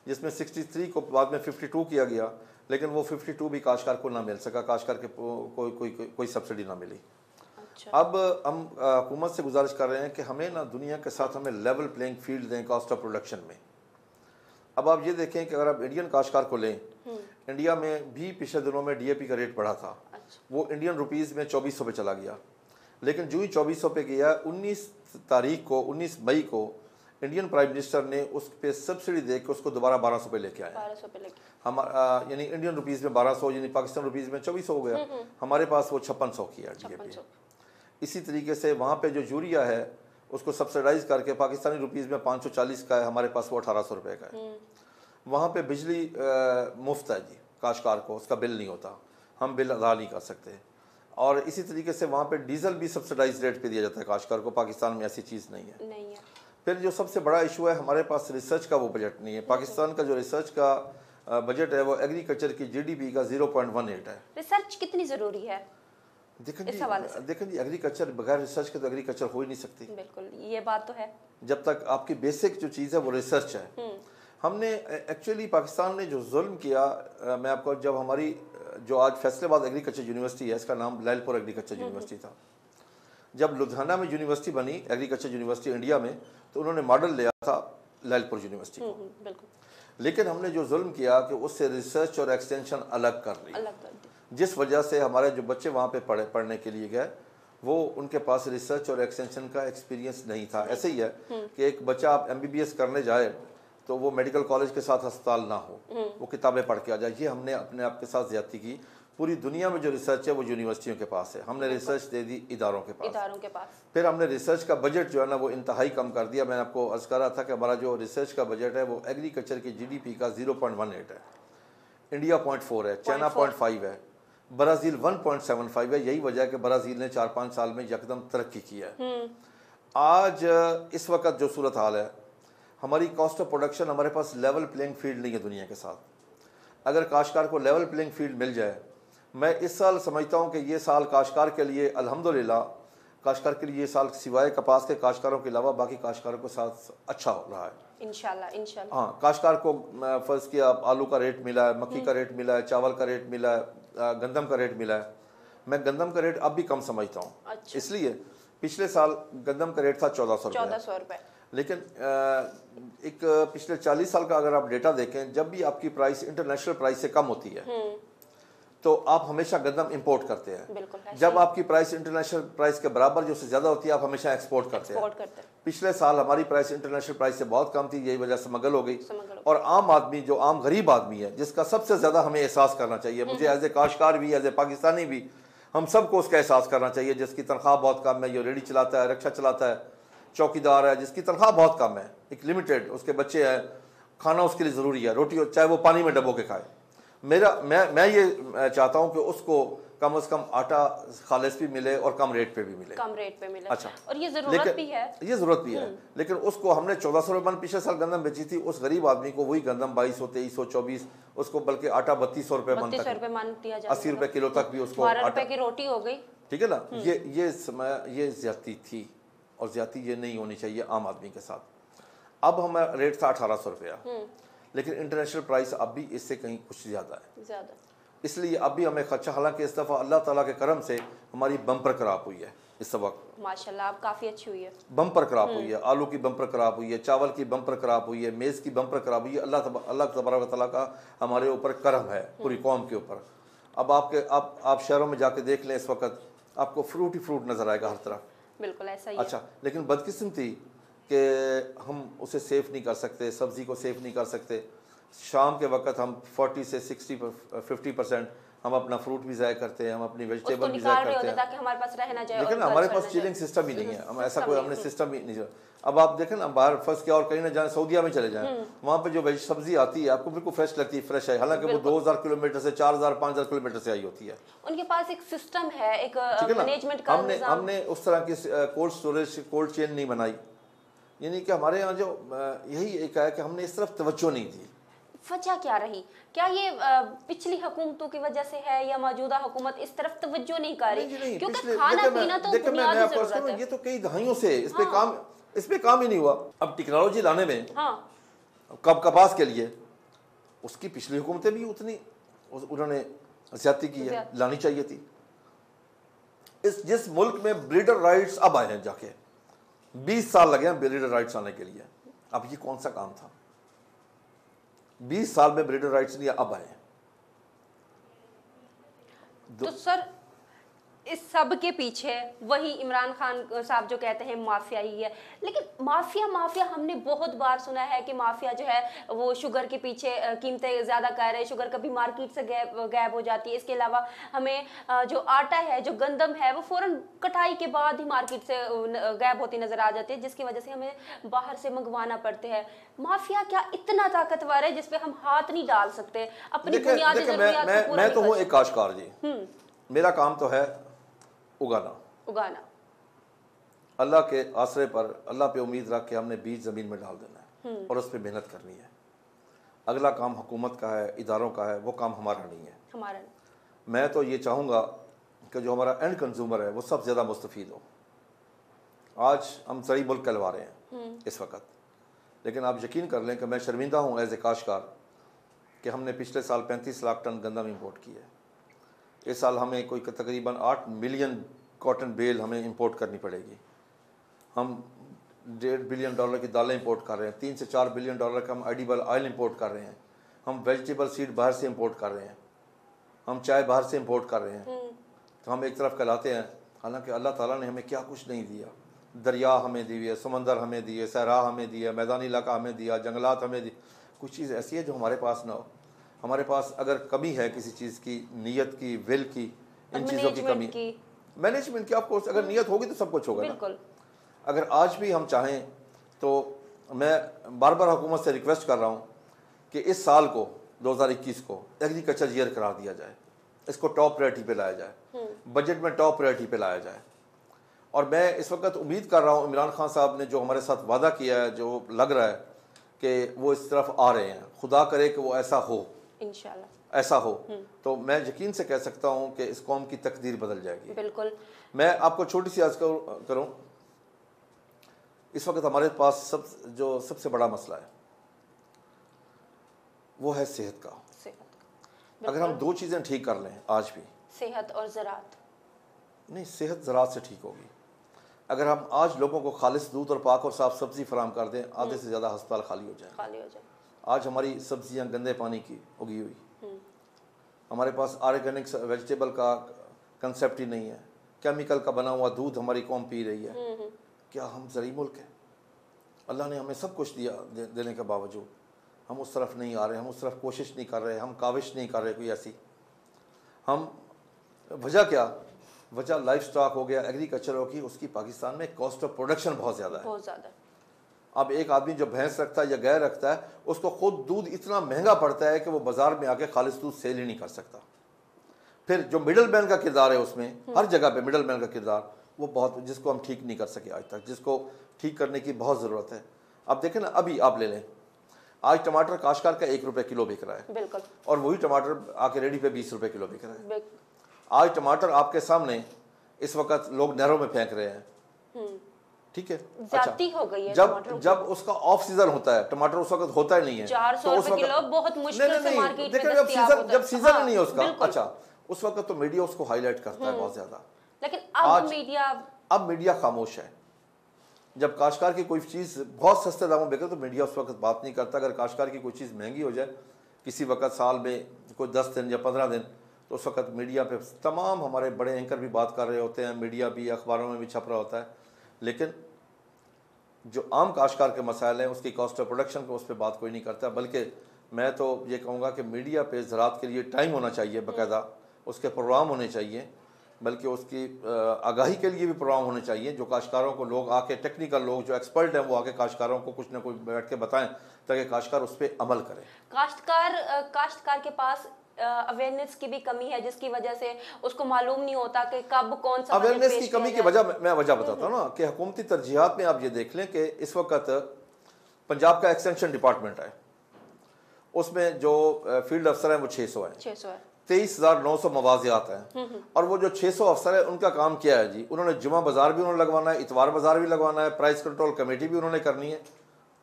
जिसमें 63 को बाद में 52 किया गया, लेकिन वो 52 भी काश्तकार को ना मिल सका, काश्तकार के कोई सब्सिडी ना मिली। अच्छा। अब हम हुकूमत से गुजारिश कर रहे हैं कि हमें ना दुनिया के साथ हमें लेवल प्लेइंग फील्ड दें कॉस्ट ऑफ प्रोडक्शन में। अब आप ये देखें कि अगर आप इंडियन काश्तकार को लें, इंडिया में भी पिछले दिनों में DAP का रेट बढ़ा था। अच्छा। वो इंडियन रुपीज़ में 2400 पे चला गया, लेकिन जो ही 2400 पे गया 19 मई को इंडियन प्राइम मिनिस्टर ने उस पे सब्सिडी दे के उसको दोबारा 1200 पे लेके आया। 1200 पे लेके हमारा यानी इंडियन रुपीज़ में 1200, यानी पाकिस्तान रुपीज़ में 2400 हो गया। हमारे पास वो 5600 किया DAP। इसी तरीके से वहाँ पे जो यूरिया है उसको सब्सिडाइज करके पाकिस्तानी रुपीज़ में 540 का है, हमारे पास वो 1800 रुपये का है। वहाँ पे बिजली मुफ्त है जी, काश्तकार को उसका बिल नहीं होता, हम बिल अदा नहीं कर सकते। और इसी तरीके से वहाँ पे डीजल भी सब्सिडाइज रेट पे दिया जाता है काश्तकार को, पाकिस्तान में ऐसी चीज़ नहीं है। फिर जो सबसे बड़ा इशू है, हमारे पास रिसर्च का वो बजट नहीं है। पाकिस्तान का जो रिसर्च का बजट है वो एग्रीकल्चर की GDP का 0.18 है। रिसर्च कितनी ज़रूरी है? देखें जी, एग्रीकल्चर बगैर रिसर्च के तो एग्रीकल्चर हो ही नहीं सकती। बिल्कुल, ये बात तो है। जब तक आपकी बेसिक जो चीज़ है वो रिसर्च है। हमने एक्चुअली पाकिस्तान ने जो जुल्म किया, मैं आपको जब हमारी जो आज फैसलाबाद एग्रीकल्चर यूनिवर्सिटी है, इसका नाम लैलपुर एग्रीकल्चर यूनिवर्सिटी था। जब लुधियाना में यूनिवर्सिटी बनी एग्रीकल्चर यूनिवर्सिटी इंडिया में, तो उन्होंने मॉडल लिया था लैलपुर यूनिवर्सिटी को। लेकिन हमने जो जुल्म किया कि उससे रिसर्च और एक्सटेंशन अलग कर ली, जिस वजह से हमारे जो बच्चे वहाँ पे पढ़ने के लिए गए वो उनके पास रिसर्च और एक्सटेंशन का एक्सपीरियंस नहीं था। ऐसे ही है कि एक बच्चा आप MBBS करने जाए तो वो मेडिकल कॉलेज के साथ अस्पताल ना हो, वो किताबें पढ़ के आ जाए। ये हमने अपने आप के साथ ज्यादती की। पूरी दुनिया में जो रिसर्च है वो यूनिवर्सिटियों के पास है, हमने रिसर्च दे दी इदारों के पास। फिर हमने रिसर्च का बजट जो है ना वो इंतहाई कम कर दिया। मैंने आपको अर्ज करा था कि हमारा जो रिसर्च का बजट है वो एग्रीकल्चर की GDP का 0.18 है, इंडिया 0.4 है, चाइना 0.5 है, ब्राज़ील 1.75 है। यही वजह है कि ब्राज़ील ने 4-5 साल में यकदम तरक्की की है। आज इस वक्त जो सूरत हाल है, हमारी कॉस्ट ऑफ प्रोडक्शन, हमारे पास लेवल प्लेइंग फील्ड नहीं है दुनिया के साथ। अगर काश्तकार को लेवल प्लेइंग फील्ड मिल जाए, मैं इस साल समझता हूँ कि ये साल काश्तकार के लिए अल्हम्दुलिल्लाह, काश्तकार के लिए ये साल सिवाय कपास के काश्तकारों के अलावा बाकी काश्तकारों के साथ अच्छा हो रहा है इंशाल्लाह। हाँ, काश्तकार को फ़र्ज़ किया आलू का रेट मिला है, मक्की का रेट मिला है, चावल का रेट मिला है, गंदम का रेट मिला है। मैं गंदम का रेट अब भी कम समझता हूँ। अच्छा। इसलिए पिछले साल गंदम का रेट था 1400 रुपये, लेकिन एक पिछले 40 साल का अगर आप डेटा देखें, जब भी आपकी प्राइस इंटरनेशनल प्राइस से कम होती है तो आप हमेशा गंदम इंपोर्ट करते हैं। जब आपकी प्राइस इंटरनेशनल प्राइस के बराबर जो से ज़्यादा होती है, आप हमेशा एक्सपोर्ट करते हैं। पिछले साल हमारी प्राइस इंटरनेशनल प्राइस से बहुत कम थी, यही वजह से स्मगल हो गई। और आम आदमी, जो आम गरीब आदमी है, जिसका सबसे ज़्यादा हमें एहसास करना चाहिए, मुझे एज ए काश्तकार भी, एज ए पाकिस्तानी भी, हम सबको उसका एहसास करना चाहिए, जिसकी तनख्वाह बहुत कम है, जो रेडी चलाता है, रिक्शा चलाता है, चौकीदार है, जिसकी तनख्वाह बहुत कम है, एक लिमिटेड, उसके बच्चे हैं, खाना उसके लिए ज़रूरी है, रोटी चाहे वो पानी में डबो के खाए। मैं ये चाहता हूँ कि उसको कम से कम आटा खालिस भी मिले और कम रेट पे भी मिले। अच्छा, और ये ज़रूरत भी है, लेकिन उसको हमने 1400 रुपये पिछले साल गंदम बेची थी, उस गरीब आदमी को वही गंदम 2200, 2300, 24, उसको बल्कि आटा 3200 रुपये मन तक, 80 रुपये किलो तक भी उसको 12 रुपये की रोटी हो गई। ठीक है ना। ये ज्यादती थी और ज्यादती ये नहीं होनी चाहिए आम आदमी के साथ। अब हमारा रेट था 1800 रुपया, लेकिन इंटरनेशनल प्राइस अब भी इससे कहीं कुछ ज़्यादा है, इसलिए अब भी हमें खर्चा, हालांकि इस दफ़ा अल्लाह ताला के करम से हमारी बम्पर क्रॉप हुई है इस वक्त, माशाल्लाह, अब काफ़ी अच्छी हुई है। बम्पर क्रॉप हुई है, आलू की बम्पर क्रॉप हुई है, चावल की बम्पर क्रॉप हुई है, मेज़ की बम्पर क्रॉप हुई है। अल्लाह तबारक व तआला का हमारे ऊपर करम है, पूरी कौम के ऊपर। अब आप शहरों में जाके देख लें, इस वक्त आपको फ्रूट ही फ्रूट नज़र आएगा हर तरफ। बिल्कुल ऐसा ही। अच्छा, लेकिन बदकिस्मती कि हम उसे सेफ़ नहीं कर सकते, सब्ज़ी को सेफ़ नहीं कर सकते। शाम के वक्त हम 40 से 60-50% हम अपना फ्रूट भी ज़ाया करते हैं, हम अपनी वेजिटेबल भी ज़ाया करते हैं, ताकि हमारे पास रह ना जाए। लेकिन हमारे पास चिलिंग सिस्टम ही नहीं है, हम ऐसा कोई हमने सिस्टम ही नहीं। अब आप देखें ना, बाहर फर्स्ट किया और कहीं ना जाए, सऊदीया में चले जाएं, वहाँ पे जो वेज सब्जी आती है आपको बिल्कुल फ्रेश लगती है, फ्रेश है, हालांकि वो 2000 किलोमीटर से 4000-5000 किलोमीटर से आई होती है। उनके पास एक सिस्टम है, एक मैनेजमेंट का। हमने उस तरह की कोल्ड स्टोरेज, कोल्ड चेन नहीं बनाई। यानी कि हमारे यहाँ जो यही एक है कि हमने इस तरफ तवज्जो नहीं दी। वजह क्या रही? क्या ये पिछली हुकूमतों की वजह से है या मौजूदा हुकूमत इस तरफ तवज्जो नहीं कर रही? क्योंकि खाना पीना तो बुनियादी ज़रूरत है। ये तो कई दहाइयों से इस पे काम ही नहीं हुआ। अब टेक्नोलॉजी लाने में कपास के लिए उसकी पिछली हुकूमतें भी उतनी उन्होंने ज्यादती की है, लानी चाहिए थी। जिस मुल्क में ब्रीडर राइट्स अब आए हैं, जाके 20 साल लगे हैं ब्रीडर राइट्स आने के लिए। अब ये कौन सा काम था? 20 साल में ब्रीडर राइट्स नहीं अब आए। तो सर, इस सब के पीछे वही इमरान खान साहब जो कहते हैं माफिया ही है। लेकिन माफिया हमने बहुत बार सुना है कि माफिया जो है वो शुगर के पीछे कीमतें ज़्यादा कर रहे हैं, शुगर कभी मार्केट से गायब हो जाती है। इसके अलावा हमें जो आटा है, जो गंदम है, वो फ़ौरन कटाई के बाद ही मार्केट से गायब होती नज़र आ जाती है, जिसकी वजह से हमें बाहर से मंगवाना पड़ते हैं। माफिया क्या इतना ताकतवर है जिसपे हम हाथ नहीं डाल सकते? अपनी बुनियादी ज़रूरियात को मैं तो हूँ एक काश्तकार जी, मेरा काम तो है उगाना। अल्लाह के आसरे पर, अल्लाह पे उम्मीद रख के हमने बीज ज़मीन में डाल देना है और उस पर मेहनत करनी है। अगला काम हुकूमत का है, इदारों का है, वो काम हमारा नहीं है। मैं तो ये चाहूँगा कि जो हमारा एंड कंज्यूमर है वो सब ज़्यादा मुस्तफ़ीद हो। आज हम सही मुल्क कहलवा रहे हैं इस वक्त, लेकिन आप यकीन कर लें कि मैं शर्मिंदा हूँ एज ए काश्तकार कि हमने पिछले साल 35 लाख टन गंदम इंपोर्ट की है। इस साल हमें कोई तकरीबन 8 मिलियन कॉटन बेल हमें इंपोर्ट करनी पड़ेगी। हम $1.5 बिलियन की दालें इंपोर्ट कर रहे हैं, 3 से 4 बिलियन डॉलर का हम एडिबल ऑयल इंपोर्ट कर रहे हैं, हम वेजिटेबल सीड बाहर से इंपोर्ट कर रहे हैं, हम चाय बाहर से इंपोर्ट कर रहे हैं। तो हम एक तरफ कहलाते हैं हालांकि अल्लाह ताला ने हमें क्या कुछ नहीं दिया। दरिया हमें दिए, समंदर हमें दिए, सहरा हमें दिया, मैदानी इलाका हमें दिया, जंगलात हमें दिए। कुछ चीज़ ऐसी है जो हमारे पास ना हो। हमारे पास अगर कमी है किसी चीज़ की, नीयत की, विल की, इन चीज़ों की कमी, मैनेजमेंट की, आपको अगर नीयत होगी तो सब कुछ होगा ना। अगर आज भी हम चाहें तो मैं बार बार हुकूमत से रिक्वेस्ट कर रहा हूँ कि इस साल को 2021 को एग्रीकल्चर ईयर करार दिया जाए, इसको टॉप प्रायोरिटी पे लाया जाए, बजट में टॉप प्रायोरिटी पे लाया जाए। और मैं इस वक्त उम्मीद कर रहा हूँ इमरान खान साहब ने जो हमारे साथ वादा किया है, जो लग रहा है कि वो इस तरफ आ रहे हैं, खुदा करे कि वो ऐसा हो, इंशाल्लाह ऐसा हो, तो मैं यकीन से कह सकता हूँ कि इस कौम की तकदीर बदल जाएगी। बिल्कुल। मैं आपको छोटी सी अर्ज करूँ, इस वक्त हमारे पास सबसे बड़ा मसला है वो है सेहत का। अगर हम दो चीज़ें ठीक कर लें आज भी, सेहत और ज़राअत, नहीं सेहत ज़राअत से ठीक होगी। अगर हम आज लोगों को खालिस दूध और पाक और साफ सब्ज़ी फराम कर दें, आधे से ज़्यादा अस्पताल खाली हो जाए। आज हमारी सब्जियां गंदे पानी की उगी हुई, हमारे पास ऑर्गेनिक वेजिटेबल का कंसेप्ट ही नहीं है, केमिकल का बना हुआ दूध हमारी कौम पी रही है। क्या हम ज़री मुल्क हैं? अल्लाह ने हमें सब कुछ दिया, देने के बावजूद हम उस तरफ नहीं आ रहे, हम उस तरफ कोशिश नहीं कर रहे, हम काविश नहीं कर रहे कोई ऐसी। हम वजह क्या? वजह लाइफ स्टॉक हो गया, एग्रीकल्चर हो गई, उसकी पाकिस्तान में कॉस्ट ऑफ प्रोडक्शन बहुत ज़्यादा है, बहुत ज़्यादा। अब एक आदमी जो भैंस रखता है या गाय रखता है, उसको खुद दूध इतना महंगा पड़ता है कि वो बाजार में आके खालिस दूध सेल ही नहीं कर सकता। फिर जो मिडल मैन का किरदार है उसमें, हर जगह पे मिडल मैन का किरदार, वो बहुत, जिसको हम ठीक नहीं कर सके आज तक, जिसको ठीक करने की बहुत ज़रूरत है। अब देखें ना, अभी आप ले लें, आज टमाटर काश्तकार का 1 रुपये किलो बिक रहा है, बिल्कुल, और वही टमाटर आके रेडी पे 20 रुपये किलो बिक रहा है। आज टमाटर आपके सामने इस वक्त लोग नहरों में फेंक रहे हैं, ठीक है, अच्छा हो गई है। जब उसका ऑफ सीजन होता है, टमाटर उस वक्त होता ही नहीं है, 400 रुपए किलो बहुत मुश्किल से मार्केट में जब सीजन ही नहीं है उसका, अच्छा, उस वक्त तो मीडिया उसको हाईलाइट करता है बहुत ज्यादा। लेकिन अब मीडिया खामोश है। जब काश्तकार की कोई चीज़ बहुत सस्ते दामों में बिके तो मीडिया उस वक्त बात नहीं करता। अगर काश्तकार की कोई चीज़ महंगी हो जाए किसी वक्त, साल में कोई 10 दिन या 15 दिन, तो उस वक्त मीडिया पे तमाम हमारे बड़े एंकर भी बात कर रहे होते हैं, मीडिया भी, अखबारों में भी छप रहा होता है। लेकिन जो आम काश्तकार के मसाइल हैं, उसकी कॉस्ट ऑफ प्रोडक्शन को, उस पर बात कोई नहीं करता। बल्कि मैं तो ये कहूँगा कि मीडिया पे ज़राअत के लिए टाइम होना चाहिए, बाकायदा उसके प्रोग्राम होने चाहिए, बल्कि उसकी आगाही के लिए भी प्रोग्राम होने चाहिए। जो काश्तकारों को लोग आके, टेक्निकल लोग जो एक्सपर्ट हैं, वो आके काश्तकारों को कुछ ना कुछ बैठ के बताएं, ताकि काश्तकार उस पर अमल करें। काश्तकार के पास अवेयरनेस की भी कमी है, जिसकी वजह से उसको मालूम नहीं होता कि कब कौन सा अवेयरनेस की कमी की वजह मैं बताता हूँ ना, कि हुकूमती तरजीहात में आप ये देख लें कि इस वक्त पंजाब का एक्सटेंशन डिपार्टमेंट है, उसमें जो फील्ड अफसर हैं वो 600 हैं, 23,900 मवाजियात हैं। और वो जो 600 अफसर है, उनका काम क्या है जी? उन्होंने जुमा बाजार भी उन्होंने लगवाना है, इतवार बाजार भी लगवाना है, प्राइस कंट्रोल कमेटी भी उन्होंने करनी है,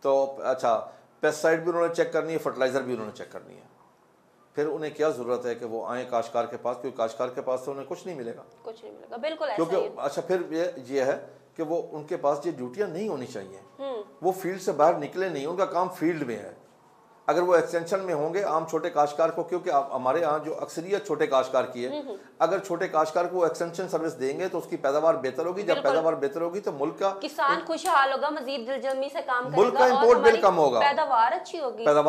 तो अच्छा, पेस्टिसाइड भी उन्होंने चेक करनी है, फर्टिलाइजर भी उन्होंने चेक करनी है। फिर उन्हें क्या जरूरत है कि वो आए काश्तकार के पास? क्योंकि काश्तकार के पास तो उन्हें कुछ नहीं मिलेगा, बिल्कुल। क्योंकि अच्छा, फिर ये है कि वो, उनके पास ये ड्यूटियां नहीं होनी चाहिए, वो फील्ड से बाहर निकले नहीं, उनका काम फील्ड में है। अगर वो एक्सटेंशन में होंगे आम छोटे काश्तकार को, क्योंकि हमारे यहाँ जो अक्सरियत छोटे काश्तकार की है, अगर छोटे काश्तकार को एक्सटेंशन सर्विस देंगे तो उसकी पैदावार बेहतर होगी। जब पैदावार बेहतर होगी तो मुल्क का किसान खुशहाल होगा, मजीद दिलजमी से काम करेगा, मुल्क का इंपोर्ट बिल कम होगा, पैदावार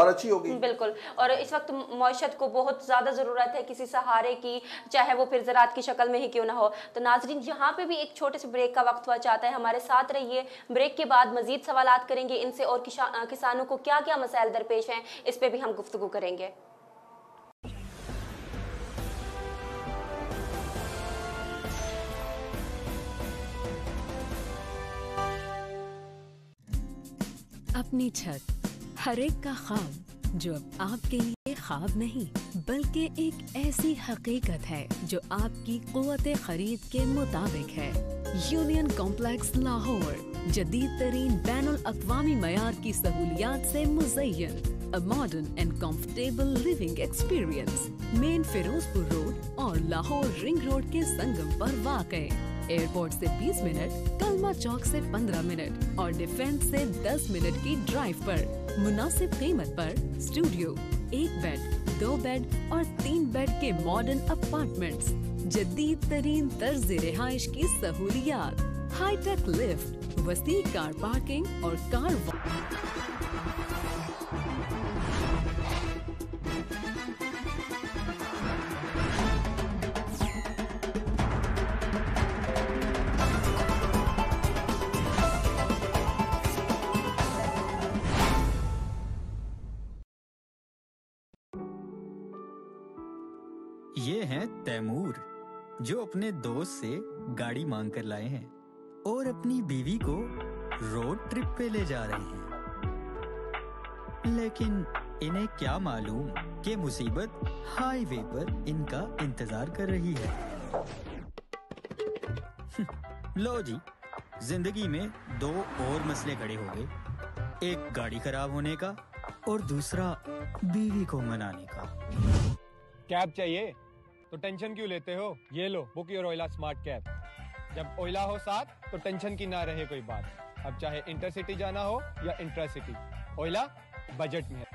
अच्छी होगी। बिल्कुल। और इस वक्त मईशत को बहुत ज्यादा जरूरत है किसी सहारे की, चाहे वो फिर ज़राअत की शक्ल में ही क्यों ना हो। तो नाजरीन, यहाँ पे भी एक छोटे से ब्रेक का वक्त हुआ चाहता है, हमारे साथ रहिए। ब्रेक के बाद मजीद सवालात करेंगे इनसे, और किसानों को क्या क्या मसाइल दरपेश हैं, इस पे भी हम गुफ्तगू करेंगे। अपनी छत, हर एक का ख्वाब, जो अब आपके लिए ख्वाब नहीं बल्कि एक ऐसी हकीकत है जो आपकी क़ुव्वत खरीद के मुताबिक है। यूनियन कॉम्प्लेक्स लाहौर जदीद तरीन बैनुल अक़वामी मयार की सहूलियात से मुज़य्यन, A modern and comfortable living experience, main Ferozepur road और लाहौर रिंग रोड के संगम पर वाक़े। एयरपोर्ट से 20 मिनट, कलमा चौक से 15 मिनट और डिफेंस से 10 मिनट की ड्राइव पर मुनासिब कीमत पर स्टूडियो, 1 बेड, 2 बेड और 3 बेड के मॉडर्न अपार्टमेंट्स, जदीद तरीन तर्ज रिहाइश की सहूलियात, हाईटेक लिफ्ट, वसी कार पार्किंग और ये हैं तैमूर, जो अपने दोस्त से गाड़ी मांग कर लाए हैं और अपनी बीवी को रोड ट्रिप पे ले जा रहे हैं। लेकिन इन्हें क्या मालूम कि मुसीबत हाईवे पर इनका इंतजार कर रही है। लो जी, जिंदगी में दो और मसले खड़े हो गए, एक गाड़ी खराब होने का और दूसरा बीवी को मनाने का। कैब चाहिए तो टेंशन क्यों लेते हो? ये लो, बुक योर ओइला स्मार्ट कैब। जब ओइला हो साथ तो टेंशन की ना रहे कोई बात। अब चाहे इंटरसिटी जाना हो या इंट्रासिटी, ओइला बजट में है।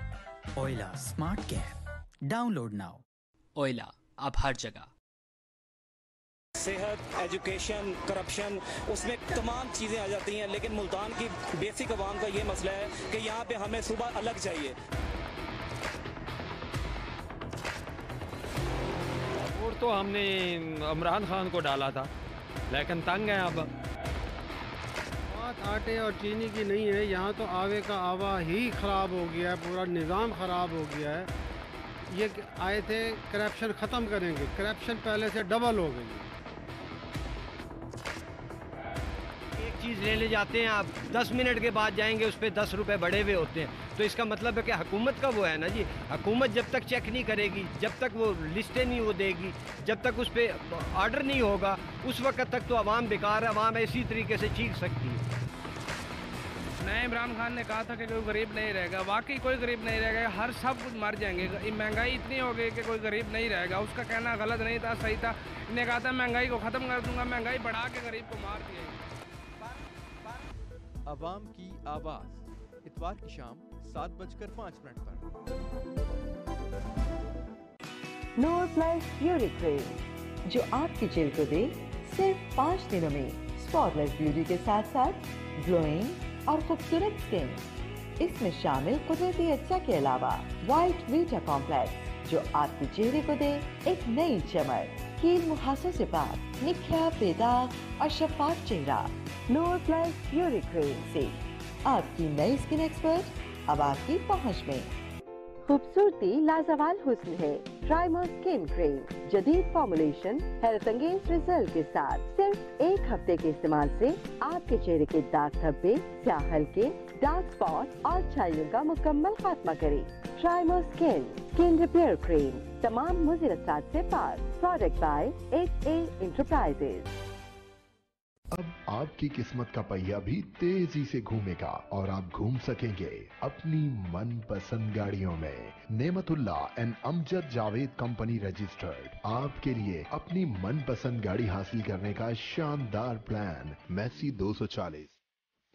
ओइला स्मार्ट कैब, डाउनलोड नाउ। ओइला अब हर जगह। सेहत, एजुकेशन, करप्शन, उसमें तमाम चीज़ें आ जाती हैं, लेकिन मुल्तान की बेसिक आवाम का ये मसला है कि यहाँ पे हमें सुबह अलग चाहिए। और तो हमने इमरान खान को डाला था, लेकिन तंग है अब। बात आटे और चीनी की नहीं है, यहाँ तो आवे का आवा ही ख़राब हो गया है, पूरा निज़ाम ख़राब हो गया है। ये आए थे करप्शन ख़त्म करेंगे, करप्शन पहले से डबल हो गई है। एक चीज़ लेने जाते हैं आप, 10 मिनट के बाद जाएंगे, उस पर 10 रुपए बढ़े हुए होते हैं। तो इसका मतलब है कि हुकूमत का वो है ना जी, हुकूमत जब तक चेक नहीं करेगी, जब तक वो लिस्टें नहीं वो देगी, जब तक उस पर ऑर्डर नहीं होगा, उस वक्त तक तो आवाम बेकार है, आवाम इसी तरीके से चीख सकती है। नए इमरान खान ने कहा था कि कोई गरीब नहीं रहेगा, वाकई कोई गरीब नहीं रहेगा, हर सब कुछ मर जाएंगे। महंगाई इतनी हो गई कि कोई गरीब नहीं रहेगा। उसका कहना गलत नहीं था, सही था। इन्हें कहा था महंगाई को ख़त्म कर दूंगा, महंगाई बढ़ा के गरीब को मार दिया। अवाम की आवाज़, इतवार की शाम 7:05 पर। नोर प्लस ब्यूटी क्रीम, जो आपकी जेल को दे सिर्फ 5 दिनों में स्पॉटलेस ब्यूटी के साथ साथ ग्लोइंग और खूबसूरत स्किन। इसमें शामिल कुदरती अच्छा के अलावा वाइट वीटा कॉम्प्लेक्स, जो आपके चेहरे को दे एक नई चमक। कील मुहासों से पाक, निखरा, बेदाग और शफाफ चेहरा। नोर प्लस ब्यूटी क्रीम से आपकी नई स्किन एक्सपर्ट अब आपकी पहुंच में। खूबसूरती लाजवाल हुस्न है। ट्राइमर स्किन क्रीम, जदीद फॉर्मुलेशन, हेल्थ अंगेंस्ट रिजल्ट के साथ सिर्फ 1 हफ्ते के इस्तेमाल से आपके चेहरे के दाग धब्बे, स्याह हल्के, डार्क स्पॉट और छाइयों का मुकम्मल खात्मा करे। ट्राइमर स्किन रिपेयर क्रीम, तमाम मुज़िर असरात से पाक। Product by 8A enterprises. अब आपकी किस्मत का पहिया भी तेजी से घूमेगा और आप घूम सकेंगे अपनी मनपसंद गाड़ियों में। Nematullah and Amjad Javed company registered आपके लिए अपनी मनपसंद गाड़ी हासिल करने का शानदार प्लान। मैसी 240,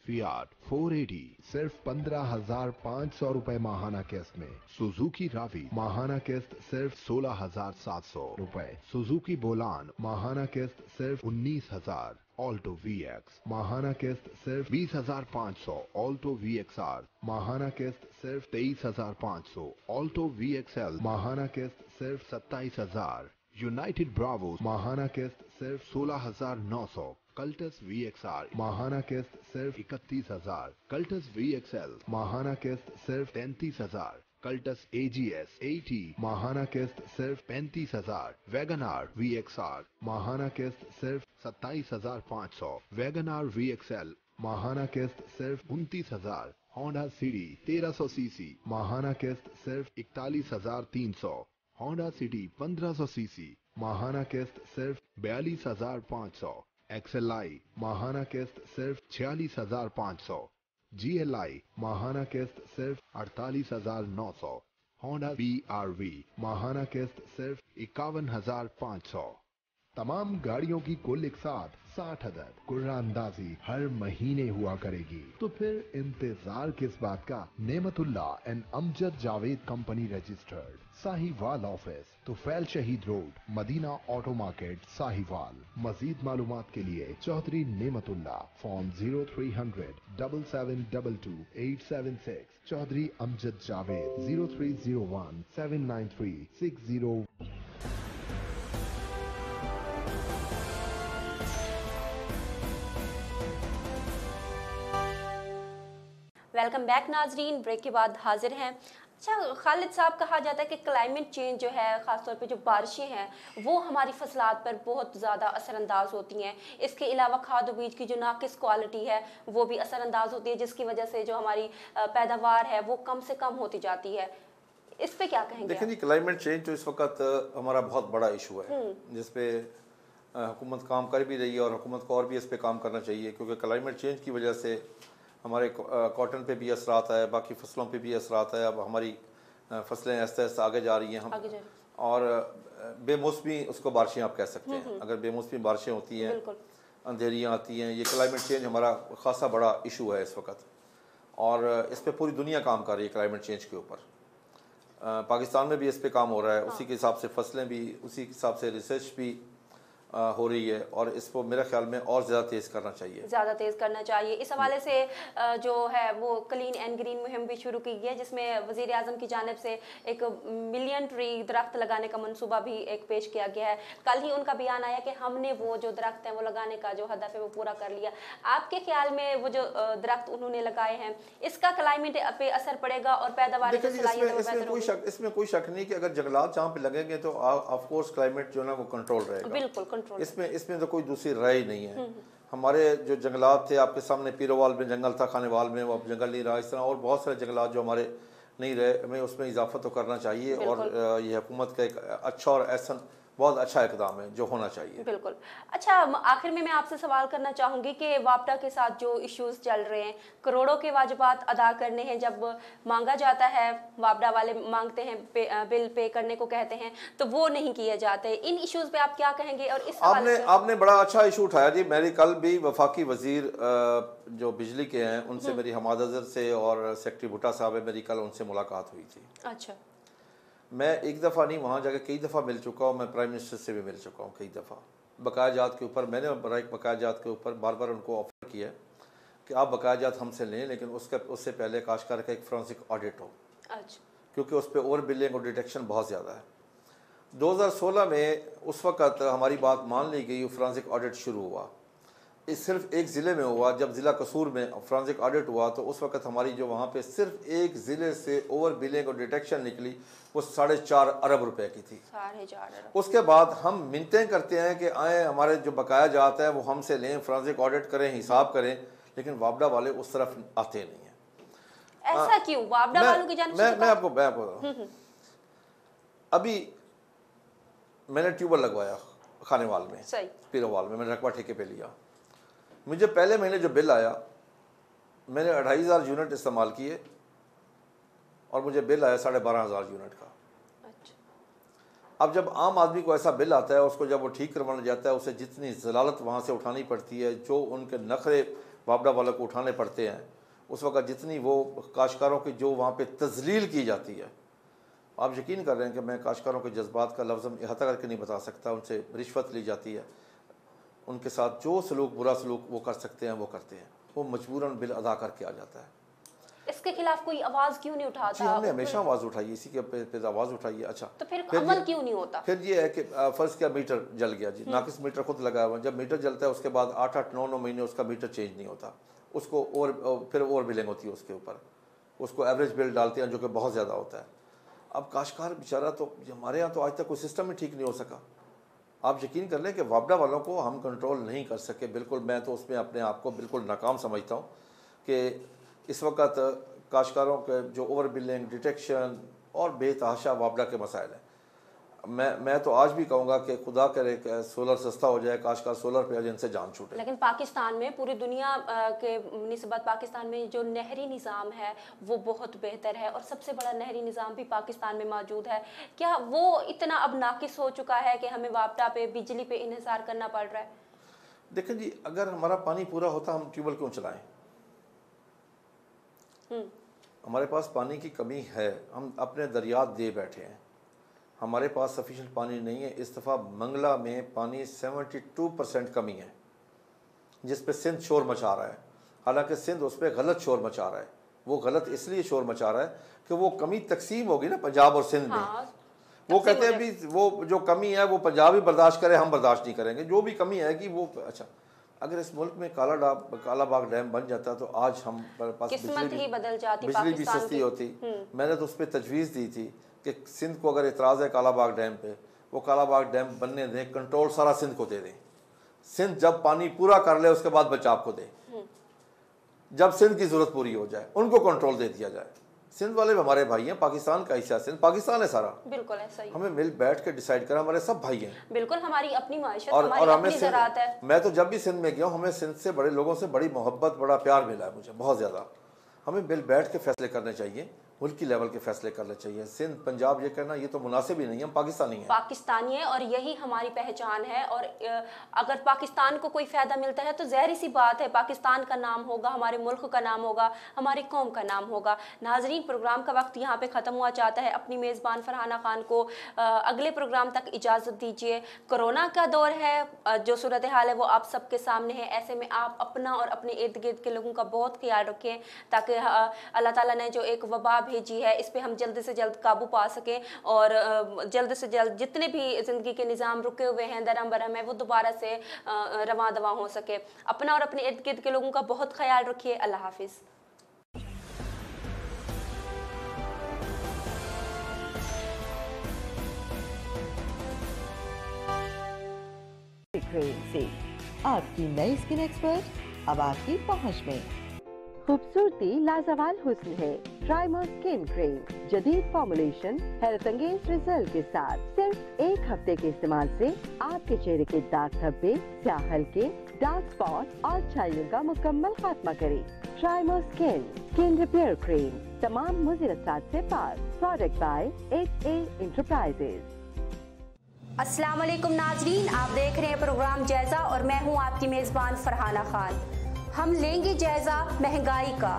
फियाट 480 सिर्फ 15,500 रुपए माहाना किस्त में। सुजुकी रावी माहाना किस्त सिर्फ 16,700 रुपए। सुजुकी बोलान माहाना किस्त सिर्फ 19,000। ऑल्टो VX माहाना किस्त सिर्फ 20,500। ऑल्टो VXR माहाना किस्त सिर्फ 23,500। ऑल्टो VXL माहाना किस्त सिर्फ 27,000। यूनाइटेड ब्रावो माहाना किस्त सिर्फ 16,900। कल्टस VXR माहाना किस्त सिर्फ 31,000। कल्टस VXL माहाना किस्त सिर्फ 33,000। कल्टस AGS 80 माहाना किस्त सिर्फ 35,000। वैगनार VXR माहाना किस्त सिर्फ 27,500। वैगनार VXL माहाना किस्त सिर्फ 29,000। होंडा सिटी 1300 सीसी माहाना किस्त सिर्फ 41,300। होंडा सिटी 1500 सीसी माहाना किस्त सिर्फ 42,500। XLI माहाना किस्त सिर्फ 46,500। GLI माहाना किस्त सिर्फ 48,900। होंडा BRV माहाना किस्त सिर्फ 51,500। तमाम गाड़ियों की कुल एक साथ 60 अदद कुर्रानंदाजी हर महीने हुआ करेगी। तो फिर इंतजार किस बात का? Nematullah and Amjad Javed company registered, Sahiwal office, Tufail Shaheed road, Madina auto market, Sahiwal. मजीद मालूमात के लिए Chaudhry Nematullah, phone 0300 7722 876, Chaudhry Amjad Javed 0301 793 60। Welcome back नाजरीन, ब्रेक के बाद हाजिर हैं। अच्छा खालिद साहब, कहा जाता है कि क्लाइमेट चेंज जो है, ख़ासतौर पे जो बारिशें हैं, वो हमारी फसलात पर बहुत ज़्यादा असरअंदाज होती हैं। इसके अलावा खाद और बीज की जो नाकिस क्वालिटी है वो भी असरअंदाज होती है, जिसकी वजह से जो हमारी पैदावार है वो कम से कम होती जाती है। इस पे क्या कहेंगे? देखिए जी, क्लाइमेट चेंज तो इस वक्त हमारा बहुत बड़ा इशू है, जिसपे हुकूमत काम कर भी रही है और हुकूमत को और भी इस पर काम करना चाहिए, क्योंकि क्लाइमेट चेंज की वजह से हमारे कॉटन पे भी असर आता है, बाकी फसलों पे भी असर आता है। अब हमारी फसलें आहिस्ता आहिस्ता आगे जा रही हैं हम, और बेमौसमी उसको बारिशें आप कह सकते हैं। अगर बेमौसमी बारिशें होती हैं, अंधेरियाँ आती हैं, ये क्लाइमेट चेंज हमारा खासा बड़ा इशू है इस वक्त, और इस पर पूरी दुनिया काम कर रही है क्लाइमेट चेंज के ऊपर। पाकिस्तान में भी इस पर काम हो रहा है, उसी के हिसाब से फसलें भी, उसी के हिसाब से रिसर्च भी हो रही है, और इसको मेरे ख्याल में और ज़्यादा तेज़ करना चाहिए, ज़्यादा तेज़ करना चाहिए। इस हवाले से जो है वो क्लीन एंड ग्रीन मुहिम भी शुरू की गई है, जिसमें वज़ीर आज़म की जानिब से एक मिलियन ट्री दरख्त लगाने का मंसूबा भी एक पेश किया गया है। कल ही उनका बयान आया कि हमने वो जो दरख्त हैं वो लगाने का जो हदफ है वो पूरा कर लिया। आपके ख्याल में वो जो दरख्त उन्होंने लगाए हैं, इसका क्लाइमेट पे असर पड़ेगा और पैदावार इसमें कोई शक नहीं कि अगर जंगलात जहाँ पे लगेंगे तो ऑफकोर्स क्लाइमेट जो है ना वो कंट्रोल रहेगा। बिल्कुल, इसमें तो कोई दूसरी राय नहीं है। हमारे जो जंगलात थे, आपके सामने पीरोवाल में जंगल था, खानेवाल में वो अब जंगल नहीं रहा, इस तरह और बहुत सारे जंगलात जो हमारे नहीं रहे, हमें उसमें इजाफा तो करना चाहिए, और ये हुकूमत का एक अच्छा और ऐसा बहुत अच्छा इकदाम है जो होना चाहिए। बिल्कुल। अच्छा, आखिर में मैं आपसे सवाल करना चाहूँगी कि वापडा के साथ जो इश्यूज चल रहे हैं, करोड़ों के वाजिबात अदा करने हैं, जब मांगा जाता है, वापडा वाले मांगते हैं, बिल पे करने को कहते हैं, तो वो नहीं किए जाते। इन इश्यूज पे आप क्या कहेंगे? और इस आपने बड़ा अच्छा इशू उठाया जी। मेरी कल भी वफाकी वजीर जो बिजली के हैं उनसे मेरी हमाद अजहर से और सेक्रेटरी भुट्टा साहब है, मेरी कल उनसे मुलाकात हुई थी। अच्छा। मैं एक दफ़ा नहीं, वहाँ जाकर कई दफ़ा मिल चुका हूँ, मैं प्राइम मिनिस्टर से भी मिल चुका हूँ कई दफ़ा। बकाया जात के ऊपर मैंने बकाया जात के ऊपर बार बार उनको ऑफ़र किया कि आप बकाया जात हमसे लें, लेकिन उससे पहले काश्तकार का एक फोरेंसिक ऑडिट हो। अच्छा। क्योंकि उस पर ओवर बिलिंग और डिटेक्शन बहुत ज़्यादा है। 2016 में उस वक़्त हमारी बात मान ली गई, फोरेंसिक ऑडिट शुरू हुआ। इस सिर्फ एक ज़िले में हुआ, जब ज़िला कसूर में फोरेंसिक ऑडिट हुआ तो उस वक्त हमारी जो वहाँ पे सिर्फ एक ज़िले से ओवर बिलिंग और डिटेक्शन निकली वो 4.5 अरब रुपए की थी। 4.5 अरब। उसके बाद हम मिन्नतें करते हैं कि आए हमारे जो बकाया जाता है वो हमसे लें, फोरेंसिक ऑडिट करें, हिसाब करें, लेकिन वापडा वाले उस तरफ आते नहीं हैं। ऐसा क्यों? वापडा वालों की जानिब से मैं आपको अभी मैंने ट्यूबवेल लगवाया खानेवाल में, पीरोवाल में, मैंने रकबा ठेके पे लिया। मुझे पहले महीने जो बिल आया, मैंने 2500 यूनिट इस्तेमाल किए और मुझे बिल आया 12,500 यूनिट का। अच्छा। अब जब आम आदमी को ऐसा बिल आता है, उसको जब वो ठीक करवाना जाता है, उसे जितनी जलालत वहाँ से उठानी पड़ती है, जो उनके नखरे वापडा वालों को उठाने पड़ते हैं, उस वक्त जितनी वो काश्तकारों की जो वहाँ पे तजलील की जाती है, आप यकीन कर रहे हैं कि मैं काश्तकारों के जज्बात का लफ्ज़ अहाता करके नहीं बता सकता। उनसे रिश्वत ली जाती है, उनके साथ जो सलूक, बुरा सलूक वो कर सकते हैं वो करते हैं, वो मजबूरन बिल अदा करके आ जाता है। इसके खिलाफ कोई आवाज़ क्यों नहीं उठाता? जी, हमने हमेशा आवाज़ उठाई, इसी के पे आवाज़ उठाई है। अच्छा, तो फिर अमल क्यों नहीं होता? फिर ये है कि फ़र्ज़ किया मीटर जल गया जी, नाकिस मीटर खुद लगाया हुआ, जब मीटर जलता है उसके बाद 8-8, 9-9 महीने उसका मीटर चेंज नहीं होता, उसको और फिर ओवर बिलिंग होती है उसके ऊपर, उसको एवरेज बिल डालते हैं जो कि बहुत ज़्यादा होता है। अब काश्तकार बेचारा, तो हमारे यहाँ तो आज तक कोई सिस्टम ही ठीक नहीं हो सका। आप यकीन कर लें कि वापडा वालों को हम कंट्रोल नहीं कर सके, बिल्कुल। मैं तो उसमें अपने आप को बिल्कुल नाकाम समझता हूँ कि इस वक्त काश्तकारों के जो ओवर बिलिंग, डिटेक्शन और बेतहाशा वापडा के मसाइल हैं। मैं तो आज भी कहूँगा कि खुदा करे कि सोलर सस्ता हो जाए, काश का सोलर पे जिनसे जान छूटे। लेकिन पाकिस्तान में, पूरी दुनिया के निस्बत पाकिस्तान में जो नहरी निज़ाम है वो बहुत बेहतर है और सबसे बड़ा नहरी निज़ाम भी पाकिस्तान में मौजूद है। क्या वो इतना अब नाकिस हो चुका है कि हमें वापटा पे, बिजली पे इन्हिसार करना पड़ रहा है? देखें जी, अगर हमारा पानी पूरा होता हम ट्यूबवेल क्यों चलाएं? हमारे पास पानी की कमी है, हम अपने दरिया दे बैठे हैं, हमारे पास सफिशिएंट पानी नहीं है। इस दफ़ा मंगला में पानी 72% कमी है, जिस पे सिंध शोर मचा रहा है। हालांकि सिंध उस पर गलत शोर मचा रहा है। वो गलत इसलिए शोर मचा रहा है कि वो कमी तकसीम होगी ना पंजाब और सिंध में। वो कहते हैं भी वो जो कमी है वो पंजाब ही बर्दाश्त करे, हम बर्दाश्त नहीं करेंगे। जो भी कमी है कि वो अच्छा, अगर इस मुल्क में कालाबाग डैम बन जाता तो आज हम पास बिजली भी सस्ती होती। मैंने तो उस पर तजवीज़ दी थी कि सिंध को अगर इतराज़ है कालाबाग डैम पे, वो कालाबाग डैम बनने दें, कंट्रोल सारा सिंध को दे दें। सिंध जब पानी पूरा कर ले उसके बाद बचाव को दे, जब सिंध की ज़रूरत पूरी हो जाए उनको कंट्रोल दे दिया जाए। सिंध वाले हमारे भाई हैं, पाकिस्तान का हिस्सा, सिंध पाकिस्तान है सारा। बिल्कुल ऐसा ही, हमें मिल बैठ के डिसाइड करें, हमारे सब भाई हैं। बिल्कुल, हमारी अपनी माइशत, और हमें ज़राअत है। मैं तो जब भी सिंध में गया हूँ, हमें सिंध से बड़े लोगों से बड़ी मोहब्बत, बड़ा प्यार मिला है मुझे, बहुत ज़्यादा। हमें मिल बैठ के फैसले करने चाहिए, मुल्की लेवल के फैसले करने चाहिए। सिंध पंजाब ये कहना ये तो मुनासिब ही नहीं है, हम पाकिस्तानी हैं। पाकिस्तानी है और यही हमारी पहचान है। और अगर पाकिस्तान को कोई फ़ायदा मिलता है तो ज़ाहिर सी बात है पाकिस्तान का नाम होगा, हमारे मुल्क का नाम होगा, हमारी कौम का नाम होगा। नाजरीन, प्रोग्राम का वक्त यहाँ पे ख़त्म हुआ चाहता है। अपनी मेज़बान फरहाना खान को अगले प्रोग्राम तक इजाज़त दीजिए। कोरोना का दौर है, जो सूरत हाल है वो आप सबके सामने है। ऐसे में आप अपना और अपने इर्द गिर्द के लोगों का बहुत ख्याल रखें ताकि अल्लाह ताला ने जो एक वबा भेजी है इस पे हम जल्द से जल्द काबू पा सकें और जल्द से जल्द जितने भी ज़िंदगी के निज़ाम रुके हुए हैं, दरम बरम है, वो दोबारा से रवां दवा हो सके। अपना और अपने इर्द गिर्द के लोगों का बहुत ख्याल रखिए। अल्लाह हाफिज़। से आपकी नई स्किन एक्सपर्ट अब आपकी पहुंच में। खूबसूरती लाजवाल हुस्न है। ट्राइमर स्किन क्रीम जदीद फॉर्मुलेशन, हैरत अंगेज रिजल्ट के साथ सिर्फ 1 हफ्ते के इस्तेमाल से आपके चेहरे के दाग धब्बे, स्याह हल्के, डार्क स्पॉट और छाइयों का मुकम्मल खात्मा करे। ट्राइमर स्किन रिपेयर क्रीम तमाम मुज़र असरात से पार। Product by XA enterprises. अस्सलाम वालेकुम नाजरीन, आप देख रहे हैं प्रोग्राम जायजा और मैं हूं आपकी मेज़बान फरहाना खान। हम लेंगे जायजा महंगाई का,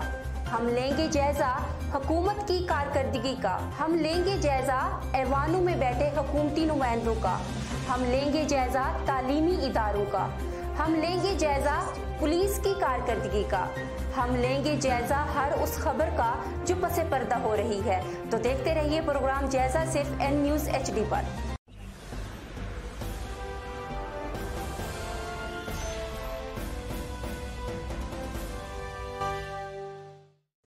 हम लेंगे जायजा हुकूमत की कारकर्दगी का, हम लेंगे जायजा ऐवानों में बैठे हुकूमती नुमाइंदों का, हम लेंगे जायजा तालीमी इदारों का, हम लेंगे जायजा पुलिस की कारकर्दगी का, हम लेंगे जायजा हर उस खबर का जो पसे पर्दा हो रही है। तो देखते रहिए प्रोग्राम जायजा सिर्फ N News HD पर।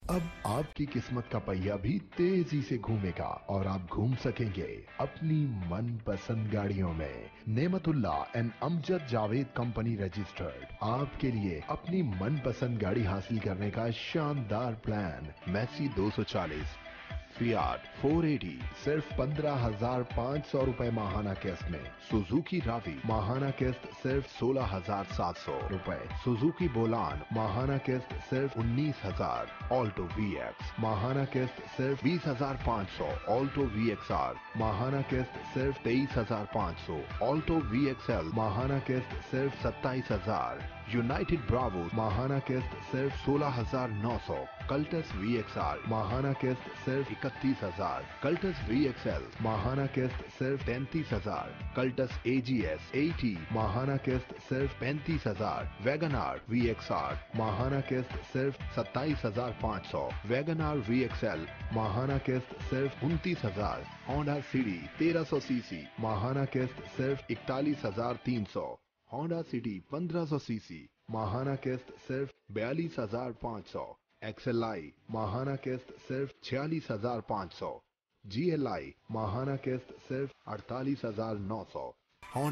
अब आपकी किस्मत का पहिया भी तेजी से घूमेगा और आप घूम सकेंगे अपनी मनपसंद गाड़ियों में। Nematullah and Amjad Javed company registered आपके लिए अपनी मनपसंद गाड़ी हासिल करने का शानदार प्लान। मैसी 240, फियाट 480 सिर्फ 15,500 रुपए माहाना किस्त में। सुजुकी रावी माहाना किस्त सिर्फ 16,700 रुपए। सुजुकी बोलान माहाना किस्त सिर्फ 19,000। ऑल्टो VX माहाना किस्त सिर्फ 20,500। ऑल्टो VXR माहाना किस्त सिर्फ 23,500। ऑल्टो VXL माहाना किस्त सिर्फ 27,000। यूनाइटेड ब्रावो माहाना किस्त सिर्फ 16,900। कल्टस VXR माहाना किस्त सिर्फ 31,000। कल्टस VXL माहाना किस्त सिर्फ 33,000। कल्टस AGS 80 माहाना किस्त सिर्फ 35,000। वैगनार VXR माहाना किस्त सिर्फ 27,500। वैगनार VXL माहाना किस्त सिर्फ 29,000। होंडा सिटी 1300 सीसी माहाना किस्त सिर्फ 41,300। होंडा सिटी 1500 सीसी माहाना किस्त सिर्फ 42,500। XLI माहाना किस्त सिर्फ 46,500। GLI माहाना किस्त सिर्फ 48,900।